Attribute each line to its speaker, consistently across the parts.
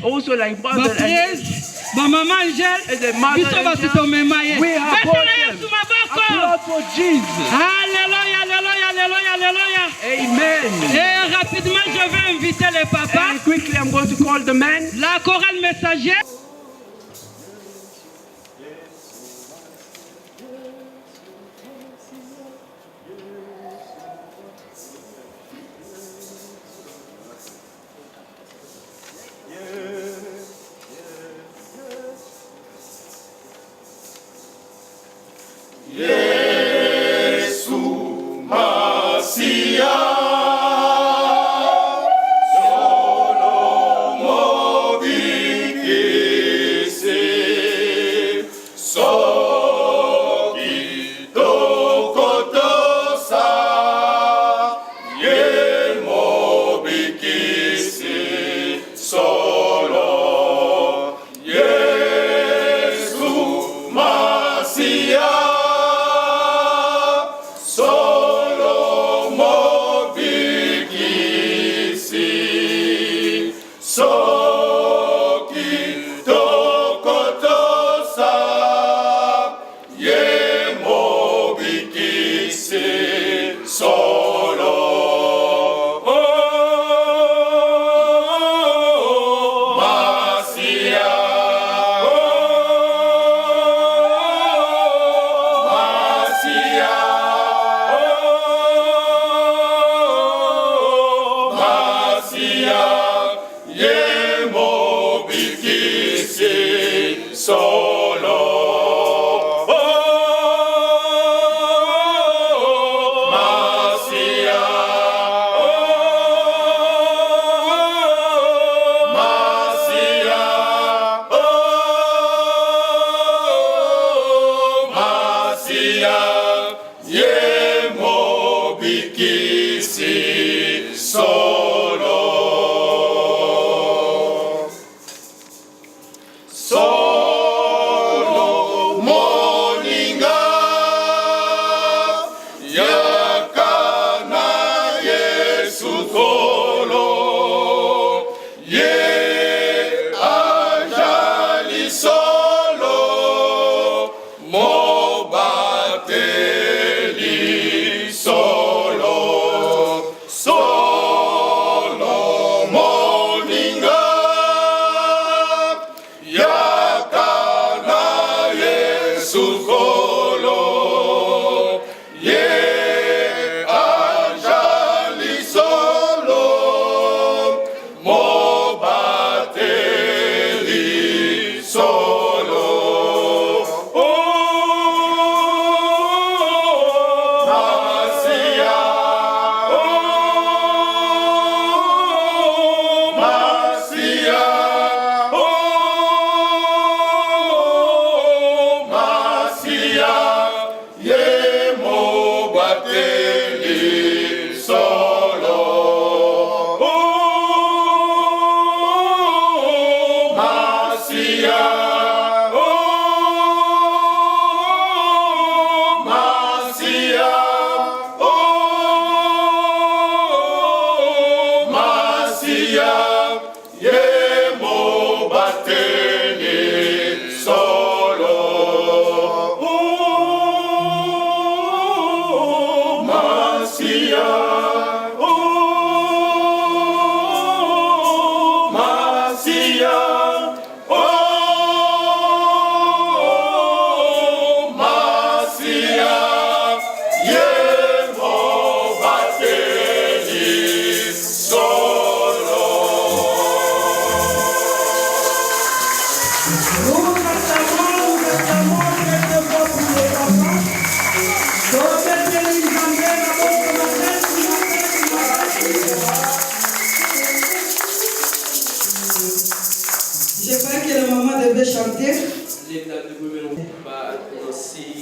Speaker 1: Also like brother and
Speaker 2: maman Angel,
Speaker 1: and the mother Angel, we have brought them. Applaud for Jesus.
Speaker 2: Alléluia, alléluia, alléluia, alléluia.
Speaker 1: Amen.
Speaker 2: Et rapidement, je vais inviter les papas.
Speaker 1: And quickly, I'm going to call the men.
Speaker 2: La chorale messagère.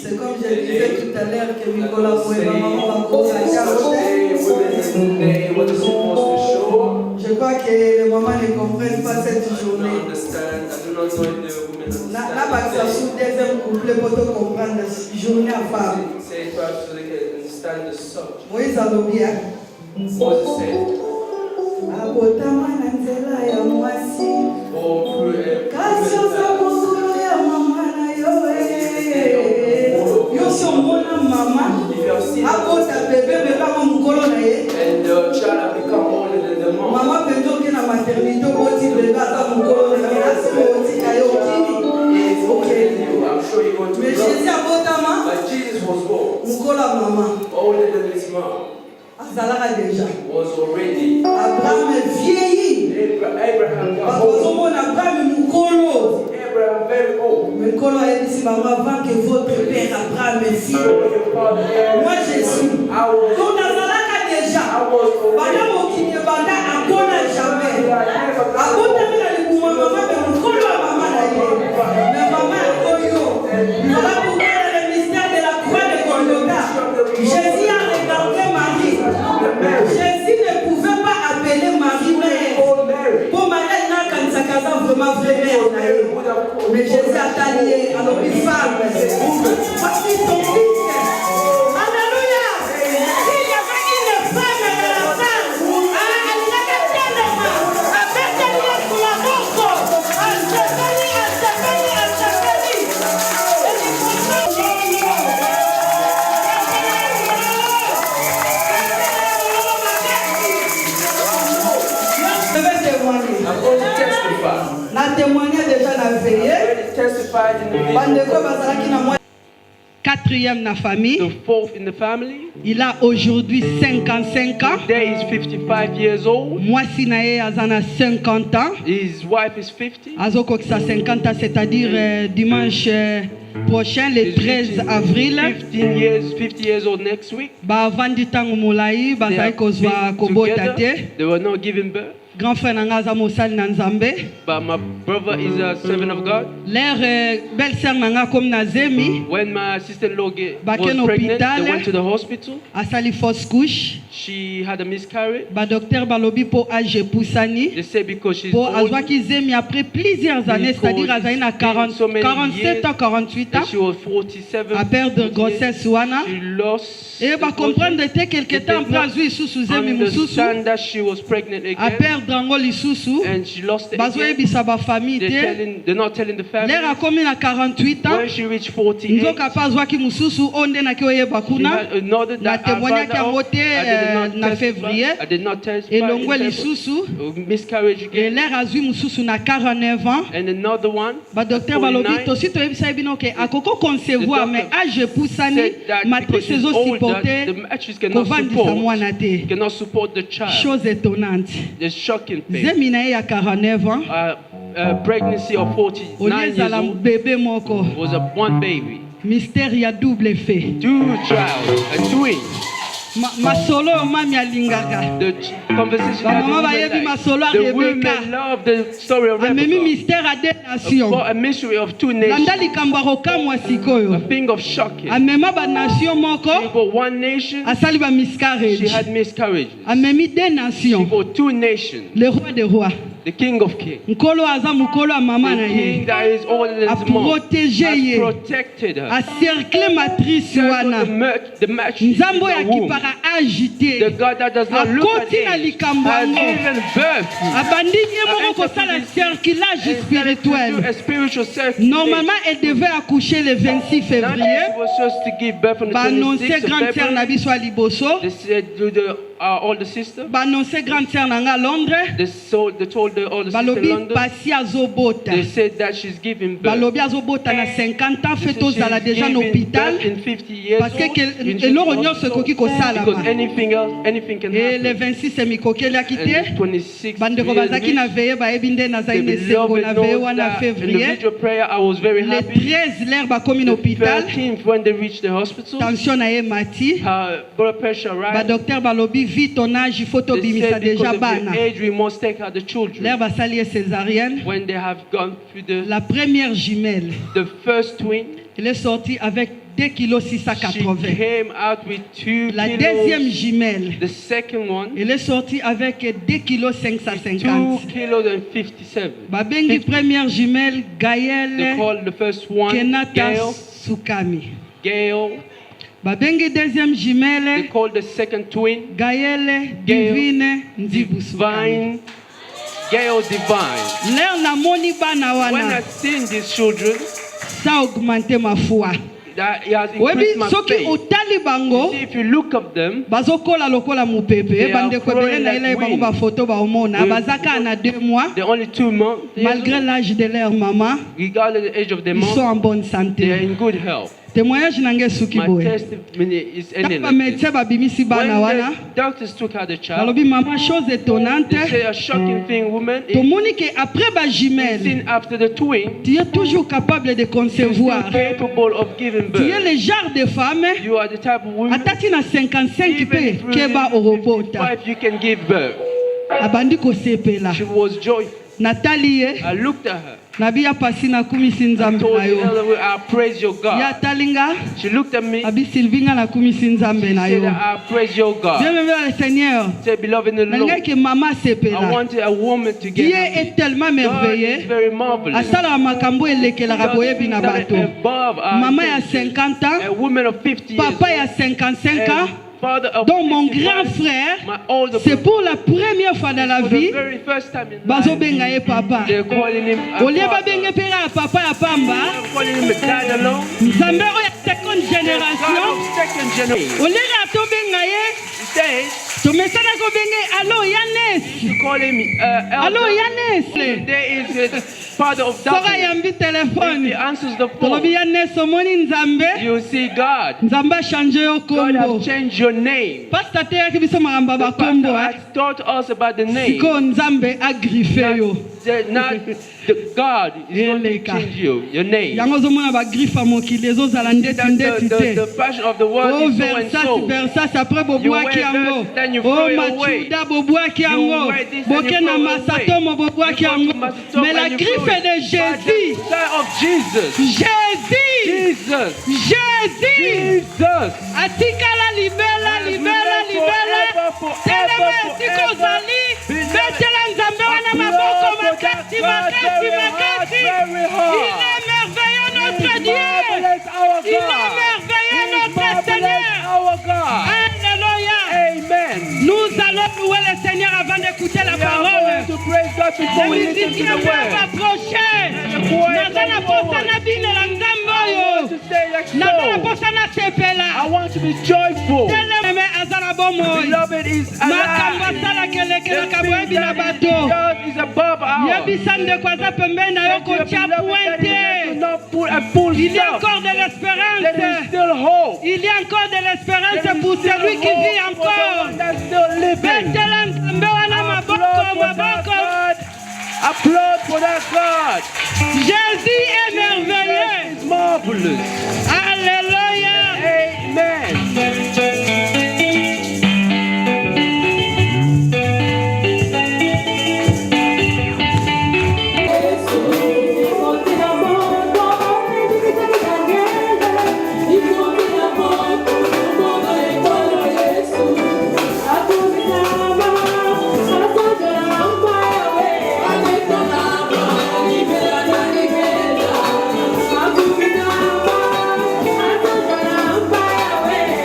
Speaker 3: C'est comme je disais tout à l'heure que Nicolas pouvait maman je crois que les mamans ne comprennent pas cette journée. N'a pas que ça sous deuxième couplet pour te comprendre la journée à femme. Moïse a l'oublié. Abotama nanzela maman, avant que votre père Abraham me fille. Moi je suis. Donc dans la déjà, pendant mon qui ne va pas à quoi jamais. À quoi t'as mis la maman, mais on colle à maman d'ailleurs. Mais maman, voilà pourquoi le mystère de la croix de Golgotha. Jésus a regardé Marie. Jésus ne pouvait pas appeler Marie mère. Pour Marie, n'a qu'un sacasa vraiment vrai mère. Mais Jésus a allié à notre femme. Parce qu'ils sont fils. Alléluia. Il y avait une femme et la femme. Elle n'avait qu'un homme. Avec elle, il y a sous la bouche. Elle se bénit, elle se bénit, elle se bénit. Je vais témoigner.
Speaker 1: I'm going to testify.
Speaker 3: Na témoigné déjà na veillé.
Speaker 1: Testified in the
Speaker 3: Bandeko bazalaki na moi.
Speaker 2: Quatrième na famille.
Speaker 1: The fourth in the family.
Speaker 2: Il a aujourd'hui 55 ans.
Speaker 1: Today is 55 years old.
Speaker 2: Mwasi na ye azana 50 ans.
Speaker 1: His wife is 50.
Speaker 2: Azokokisa 50 ans, c'est-à-dire dimanche prochain, le 13 avril.
Speaker 1: 50 years old next week.
Speaker 2: Bavandi tangu mulai, bazai kozwa kobota te.
Speaker 1: They were not giving birth.
Speaker 2: Grand frère nanga aza mosali na Nzambe.
Speaker 1: But my brother is a servant of God.
Speaker 2: Leur belle-sœur nanga comme na zemi.
Speaker 1: When my sister-in-law was
Speaker 2: Baken
Speaker 1: pregnant,
Speaker 2: hôpital.
Speaker 1: they went to the hospital.
Speaker 2: Asali fausse couche.
Speaker 1: She had a miscarriage.
Speaker 2: Ba docteur balobi po âge poussani.
Speaker 1: They say because she's
Speaker 2: Po
Speaker 1: old,
Speaker 2: azwaki zemi après plusieurs années, c'est-à-dire azali na 47 ans, 48 ans.
Speaker 1: and she was 47.
Speaker 2: À perdre grossesse wana.
Speaker 1: She lost.
Speaker 2: Et ba comprendre te quelque temps après azwi isusu zemi mususu.
Speaker 1: Understand that she was pregnant
Speaker 2: À
Speaker 1: again.
Speaker 2: perdre ngo lisusu.
Speaker 1: And she lost it
Speaker 2: Bazo
Speaker 1: again.
Speaker 2: ebisa ba famille te.
Speaker 1: They're not telling the family.
Speaker 2: L'air a commis na 48 ans.
Speaker 1: When she reached 48,
Speaker 2: Nzoka pa azwaki mususu onde na ki oyeba
Speaker 1: she
Speaker 2: kuna.
Speaker 1: had another
Speaker 2: Na
Speaker 1: that I
Speaker 2: témoignaki
Speaker 1: found
Speaker 2: yango
Speaker 1: out.
Speaker 2: te na février.
Speaker 1: I did not testify.
Speaker 2: Elongwe lisusu.
Speaker 1: Miscarriage
Speaker 2: Et
Speaker 1: again.
Speaker 2: l'air azwi mususu na 49 ans.
Speaker 1: And another one.
Speaker 2: Ba docteur balobi
Speaker 1: 49.
Speaker 2: tosi toyebisa bino ke akoko concevoir mais âge poussani
Speaker 1: Said that
Speaker 2: matrice
Speaker 1: because she's
Speaker 2: ezo
Speaker 1: older,
Speaker 2: supporter
Speaker 1: the mattress cannot
Speaker 2: kovandisa mwana te.
Speaker 1: cannot support the child.
Speaker 2: Chose étonnante.
Speaker 1: The shocking thing.
Speaker 2: Zemi na ye ya 49 ans.
Speaker 1: Pregnancy of 49 years
Speaker 2: Oliezala
Speaker 1: old
Speaker 2: bébé moko.
Speaker 1: was a one baby.
Speaker 2: Mystère ya double effet.
Speaker 1: Two child, a twin.
Speaker 2: Masolo mami alingaka.
Speaker 1: The conversation
Speaker 2: Ba
Speaker 1: had
Speaker 2: mama bayebi masolo a
Speaker 1: the
Speaker 2: Rebecca.
Speaker 1: women love the story of
Speaker 2: Amemi
Speaker 1: Rebecca.
Speaker 2: mystère a deux nations.
Speaker 1: For a mystery of two nations.
Speaker 2: Landa likambo akokamwa
Speaker 1: A
Speaker 2: sikoyo.
Speaker 1: thing of shocking.
Speaker 2: Amema ba nation moko.
Speaker 1: For one nation,
Speaker 2: Asali ba
Speaker 1: she
Speaker 2: miscarriage.
Speaker 1: had miscarriages.
Speaker 2: Amemi deux nations.
Speaker 1: For two nations,
Speaker 2: Le roi des rois.
Speaker 1: the king of kings.
Speaker 2: Nkolo aza mukolo a mama na
Speaker 1: The king
Speaker 2: ye.
Speaker 1: that is older than
Speaker 2: A
Speaker 1: his mom
Speaker 2: protégé
Speaker 1: has
Speaker 2: ye.
Speaker 1: protected her.
Speaker 2: A cercle matrice wana.
Speaker 1: The match in
Speaker 2: Nzambo
Speaker 1: the
Speaker 2: ya
Speaker 1: womb.
Speaker 2: kipara
Speaker 1: The
Speaker 2: agité.
Speaker 1: God that does not look at
Speaker 2: Akoti na
Speaker 1: age
Speaker 2: likambo
Speaker 1: has
Speaker 2: yango.
Speaker 1: given birth.
Speaker 2: Abandi ye moko kosala circulage spirituel.
Speaker 1: A spiritual self.
Speaker 2: Normalement, elle devait accoucher le 26 février.
Speaker 1: She was supposed to give birth on the
Speaker 2: Ba annoncer
Speaker 1: 26th of
Speaker 2: grande sœur na
Speaker 1: February.
Speaker 2: biso a liboso.
Speaker 1: They said to the older sister.
Speaker 2: Ba annoncer grande sœur na nga à Londres.
Speaker 1: They told the older sister in
Speaker 2: Balobi
Speaker 1: London.
Speaker 2: pasi azobota.
Speaker 1: They said that she's giving birth.
Speaker 2: Balobi azobota na 50 ans
Speaker 1: They
Speaker 2: fait
Speaker 1: said
Speaker 2: ozala
Speaker 1: she's
Speaker 2: déjà na
Speaker 1: giving
Speaker 2: hôpital.
Speaker 1: birth in 50 years
Speaker 2: Parce
Speaker 1: old.
Speaker 2: que eloko nyonso ekoki
Speaker 1: Because
Speaker 2: kosalama.
Speaker 1: anything can
Speaker 2: Et le
Speaker 1: happen.
Speaker 2: 26 emikokeliaki te.
Speaker 1: And 26
Speaker 2: Bandeko bazaki na veye bayebi nde nazali na esengo na veye wana février.
Speaker 1: individual prayer, I was very
Speaker 2: Le
Speaker 1: happy.
Speaker 2: 13 l'air bakomi na hôpital.
Speaker 1: 13th, when they reached the hospital,
Speaker 2: Tension na ye mati.
Speaker 1: her blood pressure
Speaker 2: Ba
Speaker 1: rise.
Speaker 2: docteur balobi vite ton âge il faut
Speaker 1: They
Speaker 2: tobimisa
Speaker 1: said because
Speaker 2: déjà
Speaker 1: of
Speaker 2: bana.
Speaker 1: the age, we must take out the children.
Speaker 2: L'air basali ye césarienne.
Speaker 1: When they have gone through
Speaker 2: La première jumelle,
Speaker 1: the first twin,
Speaker 2: elle est sortie avec 2 kg
Speaker 1: she
Speaker 2: 680.
Speaker 1: came out with 2
Speaker 2: La deuxième
Speaker 1: kilos.
Speaker 2: jumelle,
Speaker 1: The second one,
Speaker 2: elle est sortie avec 2 kg
Speaker 1: 2
Speaker 2: 550.
Speaker 1: kilos and 57.
Speaker 2: Babengi première jumelle,
Speaker 1: They
Speaker 2: Gaël
Speaker 1: called the first one
Speaker 2: Kenata
Speaker 1: Gail.
Speaker 2: Sukami.
Speaker 1: Gail.
Speaker 2: Babengi deuxième
Speaker 1: They
Speaker 2: jumelle,
Speaker 1: called the second twin
Speaker 2: Gaël Divine Ndibu Sukami.
Speaker 1: Divine. Gail Divine.
Speaker 2: L'air na moni bana
Speaker 1: When
Speaker 2: wana,
Speaker 1: I've seen these children,
Speaker 2: ça a augmenté ma foi.
Speaker 1: that it has
Speaker 2: Webi
Speaker 1: increased my
Speaker 2: soki
Speaker 1: faith.
Speaker 2: otali bango,
Speaker 1: See, if you look at them,
Speaker 2: bazokola lokola mupepe
Speaker 1: They are
Speaker 2: bandeko ebele
Speaker 1: growing
Speaker 2: na
Speaker 1: like
Speaker 2: ile bango
Speaker 1: wind.
Speaker 2: bafoto baomona
Speaker 1: They-
Speaker 2: bazaka na 2 mois
Speaker 1: they're only 2 months.
Speaker 2: malgré l'âge de leur maman
Speaker 1: Regardless of the age of their
Speaker 2: ils sont
Speaker 1: mom,
Speaker 2: en bonne
Speaker 1: they are
Speaker 2: santé.
Speaker 1: in good health.
Speaker 2: témoignage nange suki
Speaker 1: My
Speaker 2: boye.
Speaker 1: testimony is ending
Speaker 2: Ba
Speaker 1: like
Speaker 2: médecin
Speaker 1: this.
Speaker 2: ba bimisi bana
Speaker 1: When
Speaker 2: wana.
Speaker 1: the doctors took out the child,
Speaker 2: Balobi maman chose étonnante.
Speaker 1: they say a shocking thing, woman, is
Speaker 2: Tomoni que après ba jumelle,
Speaker 1: seen after the twin,
Speaker 2: tu es toujours capable de
Speaker 1: you're
Speaker 2: concevoir.
Speaker 1: still capable of giving
Speaker 2: Tu es
Speaker 1: birth.
Speaker 2: le genre de femme.
Speaker 1: You are the type of woman,
Speaker 2: Atati na 55
Speaker 1: even
Speaker 2: pe
Speaker 1: if
Speaker 2: keba
Speaker 1: you're
Speaker 2: orobota.
Speaker 1: 55, you can give birth.
Speaker 2: Abandi kosepela.
Speaker 1: She was joyful.
Speaker 2: Natali ye.
Speaker 1: I looked at her.
Speaker 2: Nabi ya pasi na kumisi nzambe
Speaker 1: Told
Speaker 2: na
Speaker 1: the
Speaker 2: yo.
Speaker 1: elder, I praise your
Speaker 2: Ya
Speaker 1: God.
Speaker 2: talinga.
Speaker 1: She looked at me.
Speaker 2: Abi Sylvinga na kumisi nzambe na
Speaker 1: Said,
Speaker 2: yo.
Speaker 1: I praise your God.
Speaker 2: Bien-aimé le Seigneur.
Speaker 1: Say, beloved in the
Speaker 2: Nalinga
Speaker 1: Lord,
Speaker 2: ke mama
Speaker 1: I
Speaker 2: sepela.
Speaker 1: wanted a woman to
Speaker 2: Dieu
Speaker 1: get married.
Speaker 2: est tellement
Speaker 1: God is
Speaker 2: merveilleux.
Speaker 1: very marvelous.
Speaker 2: Asala makambo elekelaka
Speaker 1: Does
Speaker 2: boyebi na
Speaker 1: things that
Speaker 2: bato.
Speaker 1: are above our
Speaker 2: Mama ya
Speaker 1: intelligence.
Speaker 2: 50 ans,
Speaker 1: A woman of 50 years
Speaker 2: papa ya
Speaker 1: old,
Speaker 2: 55 ans.
Speaker 1: and father of
Speaker 2: Donc mon
Speaker 1: 55,
Speaker 2: grand frère,
Speaker 1: my older
Speaker 2: c'est
Speaker 1: brother,
Speaker 2: pour la première fois dans la
Speaker 1: for
Speaker 2: vie,
Speaker 1: the very first time in
Speaker 2: bazo
Speaker 1: life,
Speaker 2: benga ye papa.
Speaker 1: they're calling him a
Speaker 2: Au lieu
Speaker 1: father.
Speaker 2: babenge pera ya papa ya pamba,
Speaker 1: They're calling him a dad alone.
Speaker 2: nzambe oyo ya seconde
Speaker 1: The God
Speaker 2: génération.
Speaker 1: of second generation.
Speaker 2: Au lieu ya tobenga ye,
Speaker 1: Today,
Speaker 2: tomesana kobenge allo Yanes.
Speaker 1: you call him
Speaker 2: Allo
Speaker 1: elder.
Speaker 2: Yanes.
Speaker 1: There is the father of
Speaker 2: Soka
Speaker 1: darkness.
Speaker 2: yambi
Speaker 1: If
Speaker 2: téléphone.
Speaker 1: he answers the
Speaker 2: Tolobi
Speaker 1: phone,
Speaker 2: Yanes omoni nzambe.
Speaker 1: you see God.
Speaker 2: Nzambe a changé yo
Speaker 1: God
Speaker 2: kombo.
Speaker 1: has changed your name.
Speaker 2: Pastor teyaki biso makambo ya
Speaker 1: The
Speaker 2: bakombo.
Speaker 1: pastor has taught us about the name.
Speaker 2: Siko nzambe agriffe yo.
Speaker 1: Not the God is going to
Speaker 2: Eleka.
Speaker 1: change you, your name.
Speaker 2: Yango ozomona bagriffe ya mokili ezozala ndeti
Speaker 1: That
Speaker 2: ndeti te.
Speaker 1: the passion of the world
Speaker 2: Oh
Speaker 1: is so and
Speaker 2: versas
Speaker 1: so.
Speaker 2: versas après bobwaki
Speaker 1: You wear
Speaker 2: yango.
Speaker 1: this, then you
Speaker 2: Oh
Speaker 1: throw it away.
Speaker 2: machuda bobwaki yango.
Speaker 1: wear this,
Speaker 2: Boke
Speaker 1: then you
Speaker 2: na
Speaker 1: throw it
Speaker 2: masatomo
Speaker 1: away.
Speaker 2: bobwaki
Speaker 1: You go to
Speaker 2: yango.
Speaker 1: Masatomo
Speaker 2: Mais la
Speaker 1: and you throw
Speaker 2: griffe
Speaker 1: it.
Speaker 2: de
Speaker 1: But
Speaker 2: Jésus.
Speaker 1: the sign of Jesus.
Speaker 2: Jésus.
Speaker 1: Jesus.
Speaker 2: Jésus.
Speaker 1: Jesus.
Speaker 2: Atikala libela
Speaker 1: As we
Speaker 2: libela
Speaker 1: live
Speaker 2: libela.
Speaker 1: forever,
Speaker 2: Telema
Speaker 1: forever,
Speaker 2: esika ozali. Betela nzambe wana maboko makasi makasi makasi.
Speaker 1: Very
Speaker 2: Il
Speaker 1: hard.
Speaker 2: est merveilleux notre Dieu.
Speaker 1: Marvelous our
Speaker 2: Il est
Speaker 1: God.
Speaker 2: merveilleux notre
Speaker 1: Marvelous
Speaker 2: Seigneur.
Speaker 1: our God.
Speaker 2: Alléluia.
Speaker 1: Amen.
Speaker 2: Nous allons louer le Seigneur avant d'écouter la
Speaker 1: We are
Speaker 2: parole.
Speaker 1: going to praise God before
Speaker 2: Les
Speaker 1: we listen to
Speaker 2: musiciens
Speaker 1: the
Speaker 2: peuvent
Speaker 1: word.
Speaker 2: approcher. Naza na posa na bine la nzambe
Speaker 1: I want
Speaker 2: oyo.
Speaker 1: to say like
Speaker 2: Naza na
Speaker 1: so.
Speaker 2: posa na
Speaker 1: I
Speaker 2: sepela.
Speaker 1: want to be joyful.
Speaker 2: Teleme aza na bomoi.
Speaker 1: Beloved is
Speaker 2: Makambo
Speaker 1: alive.
Speaker 2: asala kelekelaka
Speaker 1: The
Speaker 2: boyebi
Speaker 1: thing
Speaker 2: na
Speaker 1: that he
Speaker 2: bato.
Speaker 1: does is above ours.
Speaker 2: Yebisa ndeko aza pembeni na yo
Speaker 1: Thank you,
Speaker 2: kotia
Speaker 1: beloved, that he does
Speaker 2: pointe.
Speaker 1: not put a full
Speaker 2: Il y a
Speaker 1: stop.
Speaker 2: encore de
Speaker 1: There is
Speaker 2: l'espérance.
Speaker 1: still hope.
Speaker 2: Il y a encore de
Speaker 1: There
Speaker 2: l'espérance
Speaker 1: is
Speaker 2: pour
Speaker 1: still
Speaker 2: celui qui vit
Speaker 1: hope for the
Speaker 2: encore.
Speaker 1: one that's still living.
Speaker 2: Betela nzambe wana
Speaker 1: Applaud
Speaker 2: maboko
Speaker 1: for that
Speaker 2: maboko.
Speaker 1: God. Applaud for that God.
Speaker 2: Jésus est merveilleux.
Speaker 1: It's marvelous.
Speaker 2: Alléluia.
Speaker 1: Amen.
Speaker 4: Bye.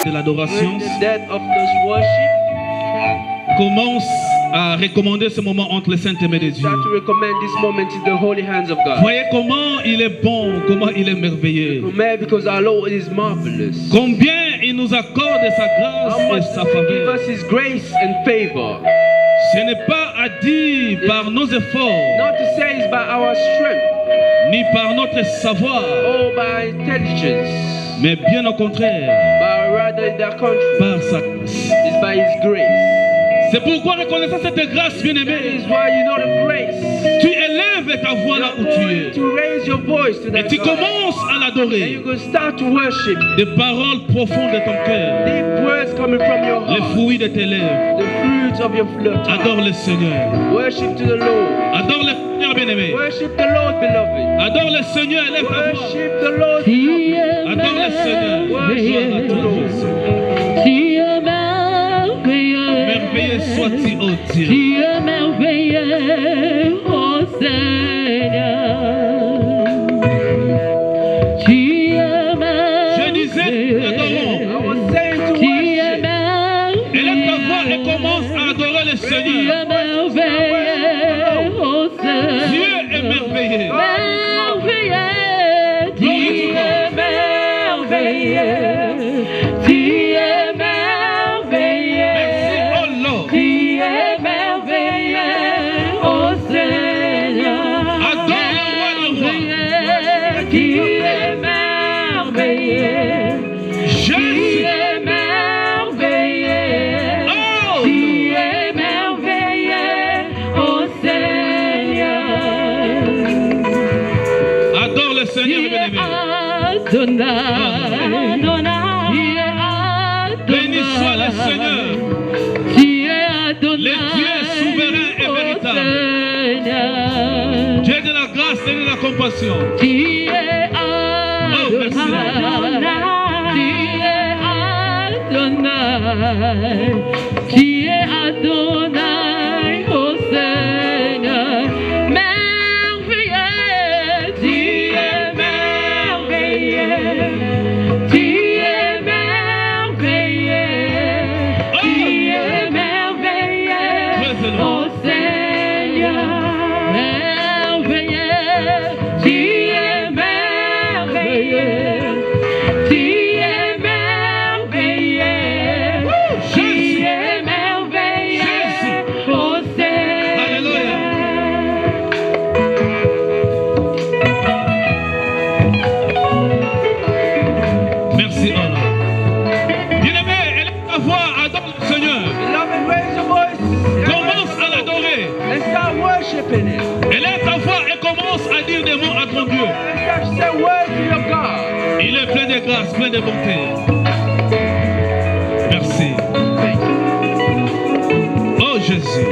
Speaker 1: de l'adoration commence à recommander ce moment entre les saintes mains de Dieu. Voyez comment il est bon, comment il est merveilleux. Combien il nous accorde sa grâce et sa faveur. Ce n'est pas à dire par nos efforts, ni par notre savoir, mais bien au contraire, par sa grâce. C'est pourquoi, reconnaissant cette grâce, bien-aimé, tu élèves ta voix là où tu es. Et tu commences à l'adorer. Des paroles profondes de ton cœur. Les fruits de tes lèvres. Adore le Seigneur. Adore le Seigneur, bien-aimé. Adore le Seigneur, élève ta voix. Adore le Seigneur. Merveilleux sois-tu, ô Dieu. glorifié.
Speaker 4: Merveilleux, tu es merveilleux, tu es merveilleux.
Speaker 1: Merci, oh Lord.
Speaker 4: Tu es merveilleux, oh Seigneur.
Speaker 1: Adore le roi de roi.
Speaker 4: Merveilleux, tu es merveilleux. Tu
Speaker 1: Jésus.
Speaker 4: es merveilleux.
Speaker 1: Oh.
Speaker 4: Tu es merveilleux, oh Seigneur.
Speaker 1: Adore le Seigneur, bien-aimé. Béni soit le Seigneur. Le Dieu souverain et véritable. Dieu de la grâce et de la compassion.
Speaker 4: Tu es Adonai, oh Seigneur, merveilleux, tu es merveilleux, tu es merveilleux, tu es merveilleux, oh Seigneur, merveilleux, tu es merveilleux, tu es merveilleux, tu es merveilleux, oh Seigneur.
Speaker 1: Alléluia. Merci, oh Lord. Bien-aimé, élève ta voix, adore le Seigneur.
Speaker 3: Beloved, raise your voice.
Speaker 1: Commence à l'adorer.
Speaker 3: And start worshiping Him.
Speaker 1: Élève ta voix et commence à dire des mots à ton Dieu.
Speaker 3: And start to say words to your God.
Speaker 1: Il est plein de grâce, plein de bonté. Merci.
Speaker 3: Thank you.
Speaker 1: Oh Jésus.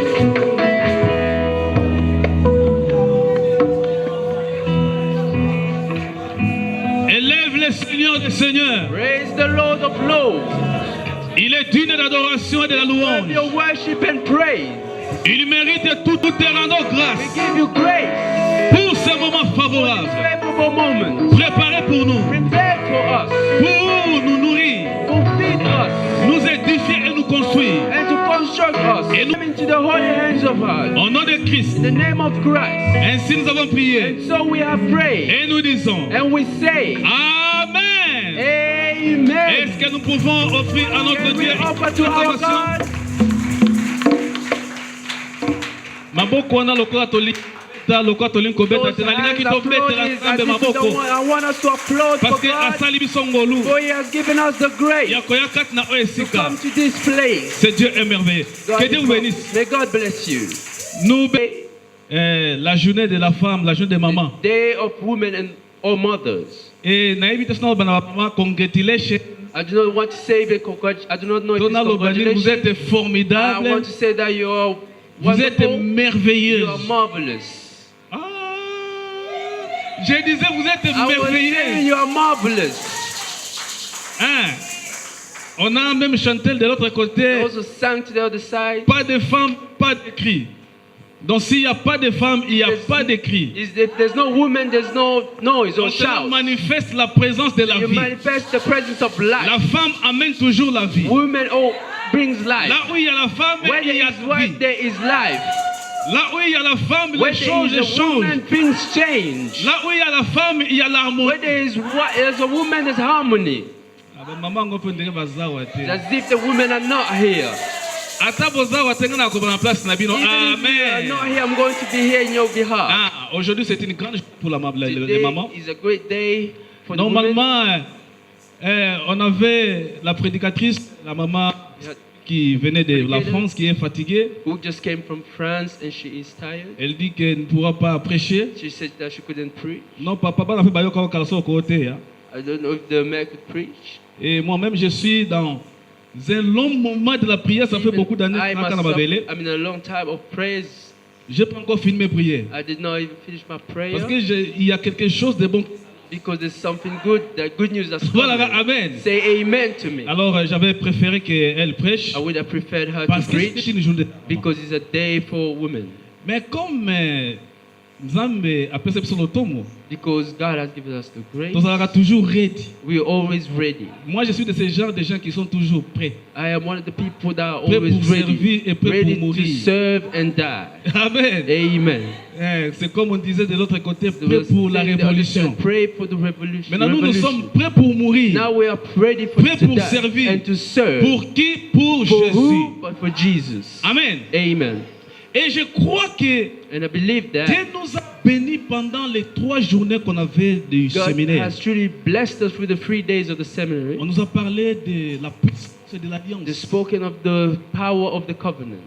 Speaker 1: Élève le Seigneur des Seigneurs.
Speaker 3: Praise the Lord of Lords.
Speaker 1: Il est digne d'adoration et de la
Speaker 3: Of
Speaker 1: louange.
Speaker 3: your worship and praise.
Speaker 1: Il mérite tout te rendons
Speaker 3: We
Speaker 1: grâce
Speaker 3: give you grace.
Speaker 1: pour ce moment favorable.
Speaker 3: Favorable moment.
Speaker 1: Préparé pour nous,
Speaker 3: Prepare for us.
Speaker 1: pour nous nourrir,
Speaker 3: To feed us.
Speaker 1: nous édifier et nous construire.
Speaker 3: And to construct us.
Speaker 1: Et nous-
Speaker 3: Come into the holy hands of God.
Speaker 1: Au nom de Christ.
Speaker 3: In the name of Christ.
Speaker 1: Ainsi nous avons prié
Speaker 3: And so we have prayed.
Speaker 1: et nous disons
Speaker 3: And we say,
Speaker 1: Amen.
Speaker 3: Amen.
Speaker 1: Est-ce que nous pouvons offrir à notre
Speaker 3: Can we
Speaker 1: Dieu
Speaker 3: offer to our
Speaker 1: acclamation?
Speaker 3: God?
Speaker 1: Maboko wana lokola toli ta lokola toli kobeta
Speaker 3: Those
Speaker 1: te nalingaki
Speaker 3: hands
Speaker 1: tobetela
Speaker 3: applauding
Speaker 1: Nzambe
Speaker 3: as if we
Speaker 1: maboko
Speaker 3: don't want- I want us to applaud
Speaker 1: parce
Speaker 3: for
Speaker 1: que
Speaker 3: God.
Speaker 1: asali biso ngolu
Speaker 3: For He has given us the grace
Speaker 1: ya koya kati na oyo
Speaker 3: to
Speaker 1: esika.
Speaker 3: come to this place.
Speaker 1: C'est Dieu est merveilleux.
Speaker 3: God
Speaker 1: Que Dieu
Speaker 3: is
Speaker 1: vous
Speaker 3: God.
Speaker 1: bénisse.
Speaker 3: May God bless you.
Speaker 1: Nous la journée de la femme, la journée des mamans.
Speaker 3: Day of women and or mothers.
Speaker 1: Et naïbi tesna bana mama congratulations.
Speaker 3: I do not want to say the I do not know if it's
Speaker 1: Tona Lobani, vous
Speaker 3: congratulations.
Speaker 1: êtes
Speaker 3: I
Speaker 1: formidable.
Speaker 3: want to say that you are
Speaker 1: Vous êtes
Speaker 3: wonderful. You
Speaker 1: merveilleuse.
Speaker 3: are marvelous.
Speaker 1: Ah, je disais, vous êtes
Speaker 3: I was saying
Speaker 1: merveilleuse.
Speaker 3: you are marvelous.
Speaker 1: Hein? On a même chanté de l'autre
Speaker 3: I
Speaker 1: côté.
Speaker 3: also sang to the other side.
Speaker 1: Pas de femme, pas de cri. Donc s'il n'y a pas de femme, il n'y a pas de cri.
Speaker 3: Is that there's no woman, there's no noise or
Speaker 1: Donc cela
Speaker 3: shout.
Speaker 1: manifeste la présence de la
Speaker 3: You
Speaker 1: vie.
Speaker 3: manifest the presence of
Speaker 1: La
Speaker 3: life.
Speaker 1: femme amène toujours la vie.
Speaker 3: Woman brings life.
Speaker 1: Là où il y a la femme,
Speaker 3: Where
Speaker 1: il y
Speaker 3: there
Speaker 1: a
Speaker 3: is
Speaker 1: vie.
Speaker 3: work, there is life.
Speaker 1: Là où il y a la femme,
Speaker 3: Where
Speaker 1: les
Speaker 3: there
Speaker 1: choses
Speaker 3: is a
Speaker 1: changent.
Speaker 3: woman, things change.
Speaker 1: Là où il y a la femme, il y a l'harmonie.
Speaker 3: Where there's a woman, there's harmony.
Speaker 1: Maman ngo pe ndenge bazawa te.
Speaker 3: It's as if the women are not here.
Speaker 1: Ata bozawa te ngana ko na place na bino.
Speaker 3: Even if you are
Speaker 1: Amen.
Speaker 3: not here, I'm going to be here in your behalf.
Speaker 1: Ah, aujourd'hui c'est une grande journée pour les
Speaker 3: Today
Speaker 1: mamans.
Speaker 3: is a great day for the women.
Speaker 1: Normalement, on avait la prédicatrice, la maman qui venait de la France, qui est fatiguée.
Speaker 3: Who just came from France and she is tired.
Speaker 1: Elle dit qu'elle ne pourra pas prêcher.
Speaker 3: She said that she couldn't preach.
Speaker 1: Non, papa n'a fait bayoka au caleçon au côté.
Speaker 3: I don't know if the man could preach.
Speaker 1: Et moi-même, je suis dans un long moment de la prière. Ça fait
Speaker 3: Even
Speaker 1: beaucoup d'années
Speaker 3: I
Speaker 1: que
Speaker 3: myself,
Speaker 1: je
Speaker 3: I'm in a long time of praise.
Speaker 1: n'ai pas encore fini mes prières.
Speaker 3: I did not even finish my prayer
Speaker 1: Parce qu'il y a quelque chose de bon.
Speaker 3: because there's something good, that good news that's
Speaker 1: Voilà,
Speaker 3: coming.
Speaker 1: amen.
Speaker 3: Say amen to me.
Speaker 1: Alors, j'avais préféré qu'elle prêche.
Speaker 3: I would have preferred her
Speaker 1: Parce
Speaker 3: to
Speaker 1: que c'est
Speaker 3: preach
Speaker 1: une journée.
Speaker 3: because it's a day for women.
Speaker 1: Mais comme Nzambe apesa biso lotomo.
Speaker 5: Because God has given us the grace,
Speaker 1: Tozalaka toujours ready.
Speaker 5: we are always ready.
Speaker 1: Moi, je suis de ce genre de gens qui sont toujours prêts.
Speaker 5: I am one of the people that are
Speaker 1: Prêt
Speaker 5: always
Speaker 1: pour servir
Speaker 5: ready,
Speaker 1: et prêt
Speaker 5: ready
Speaker 1: pour
Speaker 5: to
Speaker 1: mourir.
Speaker 5: serve and die.
Speaker 1: Amen.
Speaker 5: Amen.
Speaker 1: C'est comme on disait de l'autre côté,
Speaker 5: There
Speaker 1: prêt
Speaker 5: was
Speaker 1: pour la
Speaker 5: saying the other
Speaker 1: révolution.
Speaker 5: side, pray for the revolution.
Speaker 1: Maintenant, nous
Speaker 5: revolution.
Speaker 1: sommes prêts pour mourir.
Speaker 5: Now we are ready for
Speaker 1: Prêts
Speaker 5: to
Speaker 1: pour
Speaker 5: die
Speaker 1: servir.
Speaker 5: and to serve.
Speaker 1: Pour qui? Pour
Speaker 5: For
Speaker 1: Jésus.
Speaker 5: who? But for Jesus.
Speaker 1: Amen.
Speaker 5: Amen.
Speaker 1: Et je crois que
Speaker 5: And I believe
Speaker 1: Dieu
Speaker 5: that
Speaker 1: nous a bénis pendant les 3 journées qu'on avait du
Speaker 5: God
Speaker 1: séminaire.
Speaker 5: has truly blessed us with the 3 days of the seminary.
Speaker 1: On nous a parlé de la puissance de
Speaker 5: They
Speaker 1: l'alliance.
Speaker 5: spoken of the power of the covenant.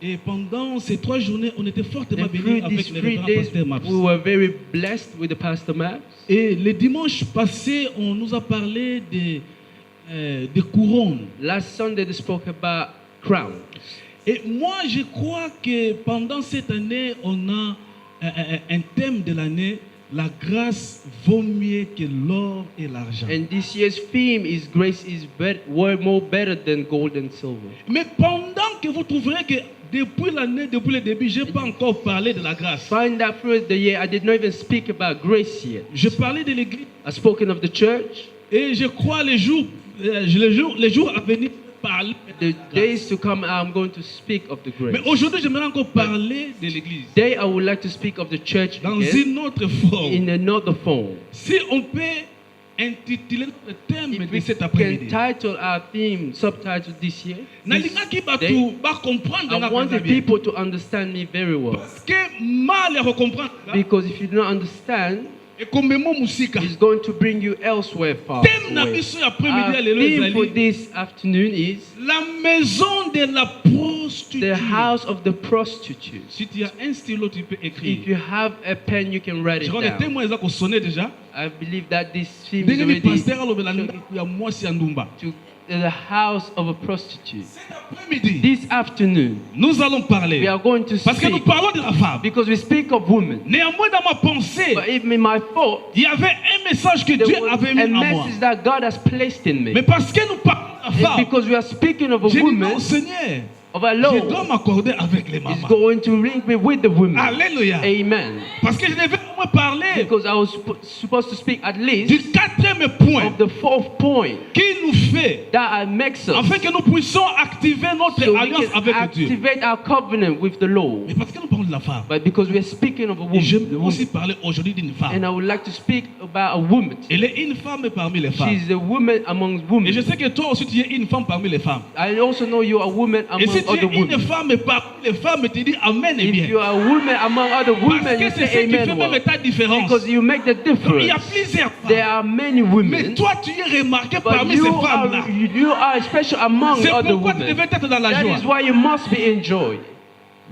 Speaker 1: Et pendant ces 3 journées, on était fortement
Speaker 5: And
Speaker 1: bénis
Speaker 5: through
Speaker 1: avec
Speaker 5: these
Speaker 1: le
Speaker 5: 3
Speaker 1: révérend
Speaker 5: days,
Speaker 1: pasteur Maps.
Speaker 5: we were very blessed with the Pastor Maps.
Speaker 1: Et le dimanche passé, on nous a parlé de couronnes.
Speaker 5: Last Sunday, they spoke about crowns.
Speaker 1: Et moi, je crois que pendant cette année, on a un thème de l'année, la grâce vaut mieux que l'or et l'argent.
Speaker 5: And this year's theme is grace is more better than gold and silver.
Speaker 1: Mais pendant que vous trouverez que depuis l'année, depuis le début, je n'ai pas encore parlé de la grâce.
Speaker 5: Find that throughout the year, I did not even speak about grace yet.
Speaker 1: Je parlais de l'église
Speaker 5: I've spoken of the church.
Speaker 1: et je crois les jours à venir parler
Speaker 5: The
Speaker 1: de la grâce.
Speaker 5: days to come, I'm going to speak of the
Speaker 1: Mais
Speaker 5: grace.
Speaker 1: aujourd'hui, j'aimerais encore parler de l'église
Speaker 5: Today, I would like to speak of the church
Speaker 1: dans
Speaker 5: again,
Speaker 1: une autre forme.
Speaker 5: in another form.
Speaker 1: Si on peut intituler notre thème
Speaker 5: If
Speaker 1: de
Speaker 5: we
Speaker 1: cet
Speaker 5: can
Speaker 1: après-midi,
Speaker 5: title our theme, subtitle this year,
Speaker 1: nalingaki
Speaker 5: day,
Speaker 1: bato comprendre
Speaker 5: I want the people to understand me very well.
Speaker 1: parce que mal ya comprendre
Speaker 5: Because if you don't understand,
Speaker 1: ekomemo musika.
Speaker 5: it's going to bring you elsewhere far
Speaker 1: Thème na
Speaker 5: away.
Speaker 1: biso ya après-midi
Speaker 5: Our
Speaker 1: ya lelo
Speaker 5: theme for
Speaker 1: ezali
Speaker 5: this afternoon is
Speaker 1: la maison de la prostituée.
Speaker 5: the house of the prostitute.
Speaker 1: Si tu as un stylo, tu peux écrire.
Speaker 5: If you have a pen, you can write
Speaker 1: Je
Speaker 5: it
Speaker 1: crois que
Speaker 5: down.
Speaker 1: témoin eza sonné déjà.
Speaker 5: I believe that this theme is
Speaker 1: Ndenge
Speaker 5: already
Speaker 1: pasteur alobela ndako ya mwasi ya ndumba.
Speaker 5: to the house of a prostitute.
Speaker 1: Cet après-midi,
Speaker 5: This afternoon,
Speaker 1: nous allons parler.
Speaker 5: we are going to
Speaker 1: Parce que nous
Speaker 5: speak,
Speaker 1: parlons de la femme.
Speaker 5: because we speak of women.
Speaker 1: Néanmoins, dans ma pensée,
Speaker 5: But even in my thought,
Speaker 1: il y avait un message que Dieu
Speaker 5: there was
Speaker 1: avait mis
Speaker 5: a
Speaker 1: à moi.
Speaker 5: message that God has placed in me.
Speaker 1: Mais parce que nous parlons de la
Speaker 5: It's
Speaker 1: femme,
Speaker 5: because we are speaking of a
Speaker 1: j'ai dit
Speaker 5: woman,
Speaker 1: non, Seigneur,
Speaker 5: of a
Speaker 1: je dois
Speaker 5: Lord,
Speaker 1: m'accorder avec les
Speaker 5: is
Speaker 1: mamans.
Speaker 5: going to link me with the women.
Speaker 1: Alléluia.
Speaker 5: Amen.
Speaker 1: Parce que je devais au moins parler
Speaker 5: Because I was supposed to speak at
Speaker 1: du
Speaker 5: least
Speaker 1: 4e point
Speaker 5: of the 4th point
Speaker 1: qui nous fait,
Speaker 5: that makes us,
Speaker 1: afin que nous puissions activer notre
Speaker 5: so we
Speaker 1: alliance
Speaker 5: can
Speaker 1: avec Dieu.
Speaker 5: activate our covenant with the Lord.
Speaker 1: Mais parce que nous parlons de la femme,
Speaker 5: But because we are speaking of a
Speaker 1: et je
Speaker 5: woman,
Speaker 1: veux aussi parler aujourd'hui d'une femme.
Speaker 5: and I would like to speak about a woman.
Speaker 1: Elle est une femme parmi les femmes.
Speaker 5: She's a woman among
Speaker 1: Et
Speaker 5: women.
Speaker 1: je sais que toi aussi tu es une femme parmi les femmes.
Speaker 5: I also know you are a woman
Speaker 1: Et
Speaker 5: among
Speaker 1: si tu es
Speaker 5: other
Speaker 1: une
Speaker 5: women.
Speaker 1: femme parmi les femmes, tu dis Amen et
Speaker 5: If
Speaker 1: bien.
Speaker 5: you are a woman among other
Speaker 1: Parce
Speaker 5: women,
Speaker 1: que
Speaker 5: you
Speaker 1: c'est ce
Speaker 5: say
Speaker 1: qui fait
Speaker 5: amen
Speaker 1: même
Speaker 5: well.
Speaker 1: ta différence.
Speaker 5: Because you make the
Speaker 1: Donc, il y a
Speaker 5: difference.
Speaker 1: plusieurs
Speaker 5: There
Speaker 1: femmes.
Speaker 5: are many
Speaker 1: Mais
Speaker 5: women,
Speaker 1: toi, tu es remarqué
Speaker 5: but
Speaker 1: parmi ces femmes-là.
Speaker 5: you are special among
Speaker 1: C'est
Speaker 5: other
Speaker 1: pourquoi tu
Speaker 5: women.
Speaker 1: devais être dans la
Speaker 5: That
Speaker 1: joie.
Speaker 5: is why you must be in joy.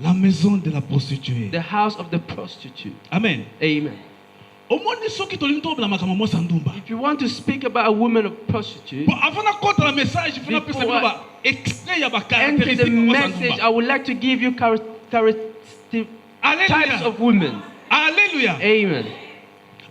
Speaker 1: La maison de la prostituée.
Speaker 5: The house of the prostitute.
Speaker 1: Amen.
Speaker 5: Amen.
Speaker 1: Au moins, ils sont qui tolinent tout dans ma maman Sandumba.
Speaker 5: If you want to speak about a woman of prostitute,
Speaker 1: Bon, avant de compter le message, il faut
Speaker 5: Before
Speaker 1: appeler ça extrait, il y a des
Speaker 5: enter the
Speaker 1: caractéristiques de
Speaker 5: message,
Speaker 1: Sandumba.
Speaker 5: I would like to give you types
Speaker 1: Alléluia.
Speaker 5: of women.
Speaker 1: Alléluia.
Speaker 5: Amen.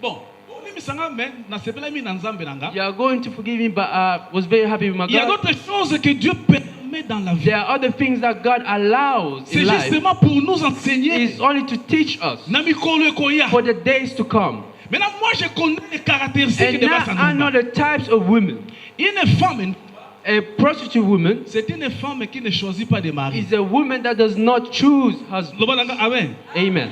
Speaker 1: Bon, olimisanga mais na sepela mi na nzambe nanga.
Speaker 5: You are going to forgive me, but I was very happy with my
Speaker 1: Il y a
Speaker 5: God.
Speaker 1: d'autres choses que Dieu permet dans la vie.
Speaker 5: There are other things that God allows
Speaker 1: C'est
Speaker 5: in life.
Speaker 1: justement pour nous enseigner.
Speaker 5: It's only to teach us
Speaker 1: Na mikolo ekoya.
Speaker 5: for the days to come.
Speaker 1: Maintenant, moi, je connais les caractéristiques
Speaker 5: And
Speaker 1: de
Speaker 5: now I know
Speaker 1: Sandumba.
Speaker 5: the types of women.
Speaker 1: Une femme,
Speaker 5: A prostitute woman
Speaker 1: c'est une femme qui ne choisit pas de mari.
Speaker 5: is a woman that does not choose husband.
Speaker 1: Loba nanga, amen.
Speaker 5: Amen.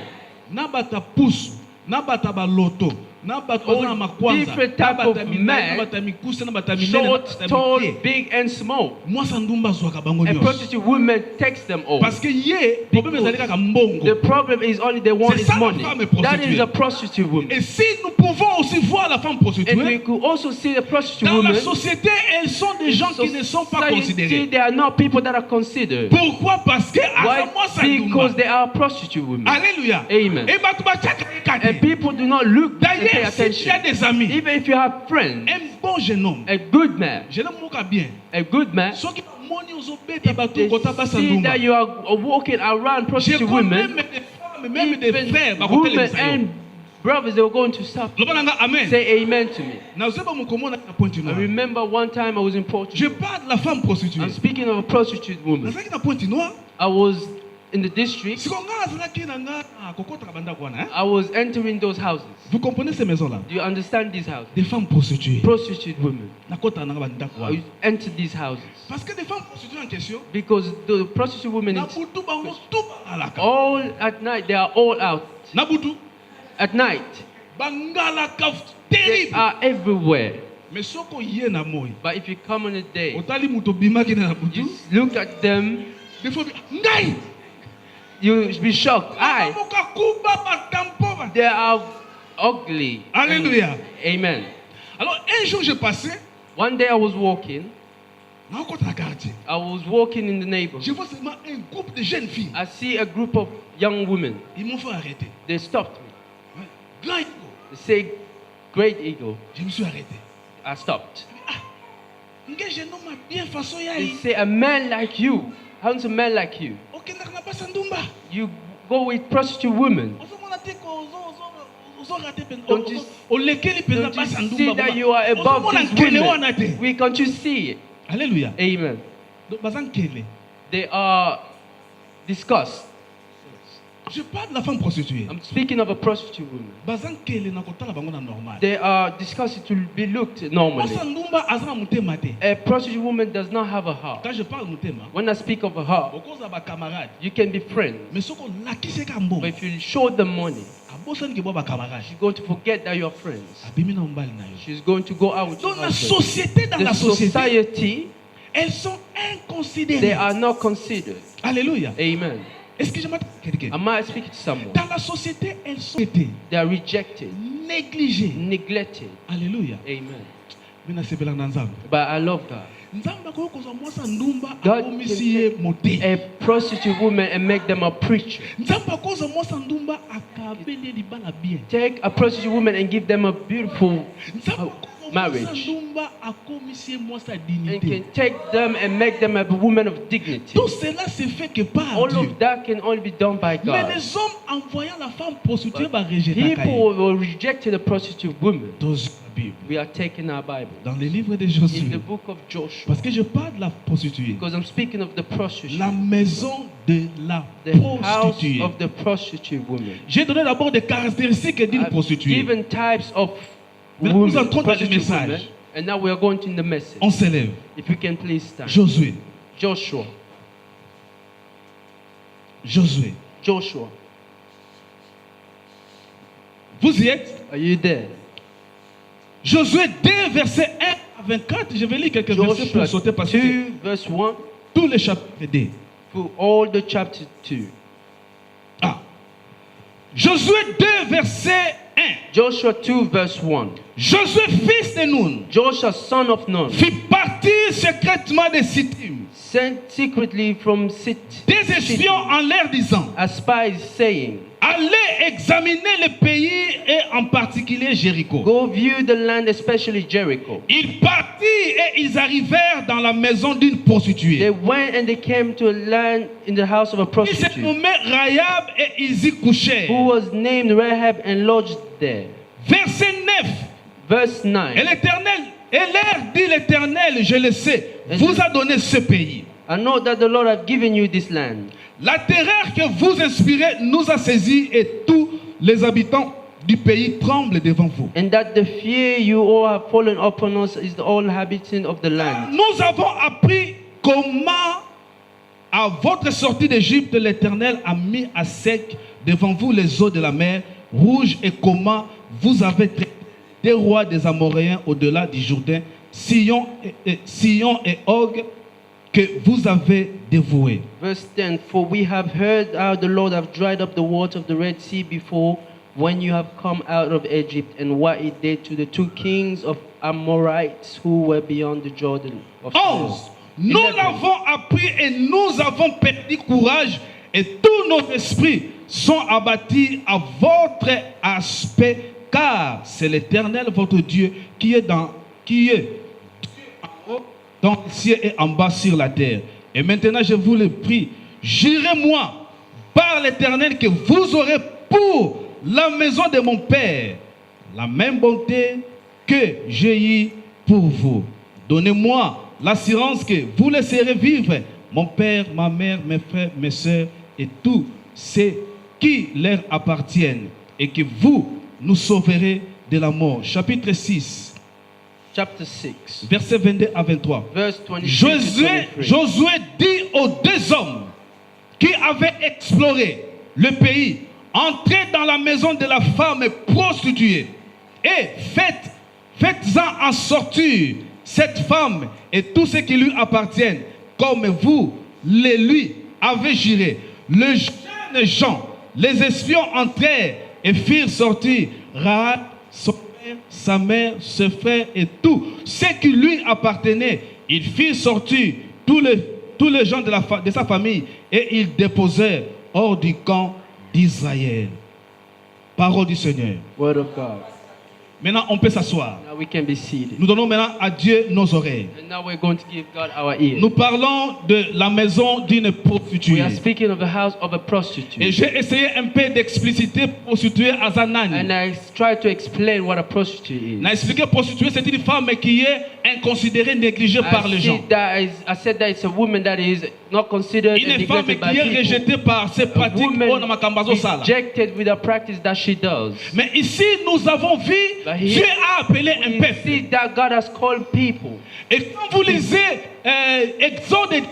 Speaker 1: Na bata pousse, na bata ba loto, na bata
Speaker 5: All
Speaker 1: na makwanza,
Speaker 5: different
Speaker 1: na
Speaker 5: type
Speaker 1: bata
Speaker 5: of
Speaker 1: minene,
Speaker 5: men,
Speaker 1: na bata mikusa, na bata minene, na
Speaker 5: Short,
Speaker 1: bata
Speaker 5: tall,
Speaker 1: mikie.
Speaker 5: big, and small.
Speaker 1: Moi Sandumba zwaka bango
Speaker 5: A
Speaker 1: nyonso.
Speaker 5: prostitute woman takes them all.
Speaker 1: Parce que ye, problème ezali kaka mbongo.
Speaker 5: The problem is only they want
Speaker 1: C'est
Speaker 5: is
Speaker 1: ça, la
Speaker 5: money.
Speaker 1: femme est prostituée.
Speaker 5: That is a prostitute woman.
Speaker 1: Et si nous pouvons aussi voir la femme
Speaker 5: And we
Speaker 1: prostituée,
Speaker 5: could also see the prostitute
Speaker 1: dans la
Speaker 5: woman.
Speaker 1: société, elles sont des gens qui ne sont pas
Speaker 5: Society,
Speaker 1: considérés.
Speaker 5: they are not people that are considered.
Speaker 1: Pourquoi? Parce que
Speaker 5: Why?
Speaker 1: avant moi Sandumba.
Speaker 5: Because they are prostitute women.
Speaker 1: Alléluia.
Speaker 5: Amen.
Speaker 1: Et bato batiaka
Speaker 5: And
Speaker 1: ekate.
Speaker 5: people do not look and pay
Speaker 1: D'ailleurs, si tu as
Speaker 5: attention.
Speaker 1: des amis,
Speaker 5: Even if you have friends,
Speaker 1: un bon jeune homme,
Speaker 5: a good man,
Speaker 1: jeune homme moka bien,
Speaker 5: a good man,
Speaker 1: soki moni ozobeta bato
Speaker 5: they
Speaker 1: kota
Speaker 5: see
Speaker 1: basandumba.
Speaker 5: that you are walking around
Speaker 1: Je
Speaker 5: prostitute
Speaker 1: connais
Speaker 5: women,
Speaker 1: même des femmes, même des
Speaker 5: even
Speaker 1: frères,
Speaker 5: women
Speaker 1: bakotelisa yo.
Speaker 5: and brothers, they were going to stop.
Speaker 1: Loba nanga amen.
Speaker 5: Say amen to me.
Speaker 1: Nazoba mukomona na pointe
Speaker 5: I
Speaker 1: noire.
Speaker 5: remember one time I was in
Speaker 1: Je
Speaker 5: Portugal.
Speaker 1: parle de la femme prostituée.
Speaker 5: I'm speaking of a prostitute woman.
Speaker 1: Nazaki na pointe noire.
Speaker 5: I was in the district, I was entering those houses.
Speaker 1: Vous comprenez ces maisons-là?
Speaker 5: Do you understand these houses?
Speaker 1: Des femmes prostituées.
Speaker 5: Prostitute women.
Speaker 1: I
Speaker 5: I entered these houses.
Speaker 1: Parce que des femmes prostituées en question,
Speaker 5: Because the prostitute women,
Speaker 1: Nabutu bango tout balalaka.
Speaker 5: all at night, they are all out.
Speaker 1: Nabutu
Speaker 5: At night,
Speaker 1: bangalaka
Speaker 5: they
Speaker 1: terrible.
Speaker 5: are everywhere.
Speaker 1: Mais soko yé na moi.
Speaker 5: But if you come on a day,
Speaker 1: Otali muto bimaki na
Speaker 5: you
Speaker 1: Nabutu.
Speaker 5: look at them,
Speaker 1: Des fois ngai.
Speaker 5: you'll be shocked.
Speaker 1: Moka kuba batampo ba.
Speaker 5: They are ugly.
Speaker 1: Alléluia.
Speaker 5: Amen.
Speaker 1: Alors un jour je passais,
Speaker 5: One day I was walking.
Speaker 1: na okota na quartier.
Speaker 5: I was walking in the neighborhood.
Speaker 1: Je vois seulement un groupe de jeunes filles.
Speaker 5: I see a group of young women.
Speaker 1: Ils m'ont fait arrêter.
Speaker 5: They stopped me.
Speaker 1: Ouais. Grand ego.
Speaker 5: They say, "Great eagle."
Speaker 1: Je me suis arrêté.
Speaker 5: I stopped.
Speaker 1: Ngai jeune homme bien façon
Speaker 5: They
Speaker 1: yaï.
Speaker 5: say, "A man like you, handsome man like you,
Speaker 1: Ok na pas sandumba.
Speaker 5: you go with prostitute women.
Speaker 1: Ozo mona te ko ozo raté pen.
Speaker 5: Don't you-
Speaker 1: O lekeli pen
Speaker 5: Don't
Speaker 1: pas
Speaker 5: you
Speaker 1: sandumba.
Speaker 5: see that you are above these women? We can't you see it?"
Speaker 1: Alléluia.
Speaker 5: Amen.
Speaker 1: Donc bazan kele.
Speaker 5: They are discussed.
Speaker 1: Je parle de la femme prostituée.
Speaker 5: I'm speaking of a prostitute woman.
Speaker 1: Bazan kele na kotala bango na normal.
Speaker 5: They are discussed to be looked normally.
Speaker 1: Sandumba azana mutema te.
Speaker 5: A prostitute woman does not have a heart.
Speaker 1: Quand je parle mutema,
Speaker 5: When I speak of a heart,
Speaker 1: okoza ba camarade.
Speaker 5: you can be friends.
Speaker 1: Mais soko lakise ka mbongo.
Speaker 5: But if you show them money,
Speaker 1: Abosani ke bo ba camarade.
Speaker 5: she's going to forget that you're friends.
Speaker 1: Abimi na mbali na yo.
Speaker 5: She's going to go out with
Speaker 1: Dans
Speaker 5: your
Speaker 1: la
Speaker 5: husband.
Speaker 1: société, dans
Speaker 5: The
Speaker 1: la société,
Speaker 5: society,
Speaker 1: elles sont
Speaker 5: they
Speaker 1: inconsidérées.
Speaker 5: are not considered.
Speaker 1: Alléluia.
Speaker 5: Amen.
Speaker 1: Est-ce que je m'attends à quelqu'un?
Speaker 5: Am I speaking to someone?
Speaker 1: Dans la société, elles sont été
Speaker 5: They are rejected,
Speaker 1: négligées.
Speaker 5: neglected.
Speaker 1: Alléluia.
Speaker 5: Amen.
Speaker 1: Mina sepela na nzambe.
Speaker 5: But I love God.
Speaker 1: Nzambe akoki kozwa mwasa ndumba
Speaker 5: God
Speaker 1: akomisi ye mote.
Speaker 5: A prostitute woman and make them a preacher.
Speaker 1: Nzambe akozwa mwasa ndumba akabeli ye libala bien.
Speaker 5: Take a prostitute woman and give them a beautiful
Speaker 1: Nzambe akozwa mwasa
Speaker 5: marriage.
Speaker 1: ndumba akomisi ye mwasa
Speaker 5: And
Speaker 1: dignité.
Speaker 5: can take them and make them a woman of dignity.
Speaker 1: Tout cela se fait que par
Speaker 5: All
Speaker 1: Dieu.
Speaker 5: of that can only be done by
Speaker 1: Mais
Speaker 5: God.
Speaker 1: les hommes en voyant la femme prostituée va rejeter
Speaker 5: People will reject the prostitute woman.
Speaker 1: dans la Bible.
Speaker 5: We are taking our Bible
Speaker 1: Dans le livre de
Speaker 5: in
Speaker 1: Josué.
Speaker 5: the book of Joshua.
Speaker 1: Parce que je parle de la prostituée.
Speaker 5: Because I'm speaking of the prostitute.
Speaker 1: La maison de la
Speaker 5: The house
Speaker 1: prostituée.
Speaker 5: of the prostitute woman.
Speaker 1: J'ai donné d'abord des caractéristiques d'une
Speaker 5: I've
Speaker 1: prostituée.
Speaker 5: given types of
Speaker 1: Maintenant, nous
Speaker 5: women,
Speaker 1: entrons dans le
Speaker 5: prostitute
Speaker 1: message.
Speaker 5: women, and now we are going to the message.
Speaker 1: On s'élève.
Speaker 5: If you can please stand.
Speaker 1: Josué.
Speaker 5: Joshua.
Speaker 1: Josué.
Speaker 5: Joshua.
Speaker 1: Vous y êtes?
Speaker 5: Are you there?
Speaker 1: Josué 2, verset 1 à 24. Je vais lire quelques versets pour
Speaker 5: Joshua
Speaker 1: sauter parce que
Speaker 5: 2 verse 1
Speaker 1: tous les chapitres 2.
Speaker 5: to all the chapter 2.
Speaker 1: Ah. Josué 2, verset 1.
Speaker 5: Joshua 2 verse 1.
Speaker 1: Josué, fils de Nun,
Speaker 5: Joshua son of Nun
Speaker 1: fit partir secrètement de Sittim
Speaker 5: sent secretly from
Speaker 1: des espions en l'air disant:
Speaker 5: as spies saying,
Speaker 1: allez examiner le pays et en particulier Jéricho.
Speaker 5: go view the land, especially Jericho.
Speaker 1: Ils partirent et ils arrivèrent dans la maison d'une
Speaker 5: They
Speaker 1: prostituée.
Speaker 5: went and they came to a land in the house of a
Speaker 1: Ils se
Speaker 5: prostitute
Speaker 1: nommaient Rahab et ils y couchèrent.
Speaker 5: who was named Rahab and lodged there.
Speaker 1: Verset 9.
Speaker 5: Verse
Speaker 1: Et
Speaker 5: 9.
Speaker 1: l'Éternel, et l'air dit l'Éternel, je le sais, vous a donné ce pays.
Speaker 5: I know that the Lord have given you this land.
Speaker 1: La terreur que vous inspirez nous a saisis et tous les habitants du pays tremblent devant vous.
Speaker 5: And that the fear you all have fallen upon us is the all habitant of the land.
Speaker 1: Nous avons appris comment, à votre sortie d'Égypte, l'Éternel a mis à sec devant vous les eaux de la mer Rouge et comment vous avez traité des rois des Amoréens au-delà du Jourdain, Sion et Og, que vous avez dévoués.
Speaker 5: Verse 10. For we have heard how the Lord have dried up the water of the Red Sea before when you have come out of Egypt, and what he did to the two kings of Amorites who were beyond the Jordan. Of
Speaker 1: 11. Nous
Speaker 5: 11.
Speaker 1: l'avons appris et nous avons perdu courage et tous nos esprits sont abattus à votre aspect, car c'est l'Éternel votre Dieu qui est dans le ciel et en bas sur la terre. Et maintenant je vous le prie, jurez-moi par l'Éternel que vous aurez pour la maison de mon Père la même bonté que j'ai eue pour vous. Donnez-moi l'assurance que vous laisserez vivre mon père, ma mère, mes frères, mes soeurs et tout ce qui leur appartiennent, et que vous nous sauverez de la mort. Chapitre 6,
Speaker 5: Chapter 6,
Speaker 1: versets 22 à 23.
Speaker 5: verse 22 to
Speaker 1: Josué
Speaker 5: 23.
Speaker 1: Josué dit aux deux hommes qui avaient exploré le pays, entrez dans la maison de la femme prostituée et faites-en en sortir cette femme et tout ce qui lui appartient, comme vous les lui avez juré. Le jeune gens, les espions entrèrent et firent sortir Rahab, son père, sa mère, ses frères et tout ce qui lui appartenait. Ils firent sortir tous les gens de sa famille et ils déposèrent hors du camp d'Israël. Parole du Seigneur.
Speaker 5: Word of God.
Speaker 1: Maintenant, on peut s'asseoir.
Speaker 5: Now we can be seated.
Speaker 1: Nous donnons maintenant à Dieu nos oreilles.
Speaker 5: And now we're going to give God our ear.
Speaker 1: Nous parlons de la maison d'une
Speaker 5: We
Speaker 1: prostituée.
Speaker 5: are speaking of the house of a
Speaker 1: Et
Speaker 5: prostitute.
Speaker 1: j'ai essayé un peu d'expliciter prostituée à
Speaker 5: And
Speaker 1: Zanani.
Speaker 5: I try to explain what a prostitute
Speaker 1: On a
Speaker 5: is.
Speaker 1: expliqué prostituée, c'est une femme qui est inconsidérée, négligée par les gens.
Speaker 5: I said that it's a woman that is not considered and
Speaker 1: Une femme
Speaker 5: neglected by
Speaker 1: qui est
Speaker 5: people.
Speaker 1: rejetée par ses
Speaker 5: A
Speaker 1: pratiques.
Speaker 5: woman
Speaker 1: Oh, na makambazo sala.
Speaker 5: rejected with the practice that she does.
Speaker 1: Mais ici, nous avons vu,
Speaker 5: But here-
Speaker 1: Dieu a appelé un
Speaker 5: We
Speaker 1: peuple.
Speaker 5: see that God has called people.
Speaker 1: Et quand vous lisez Exode,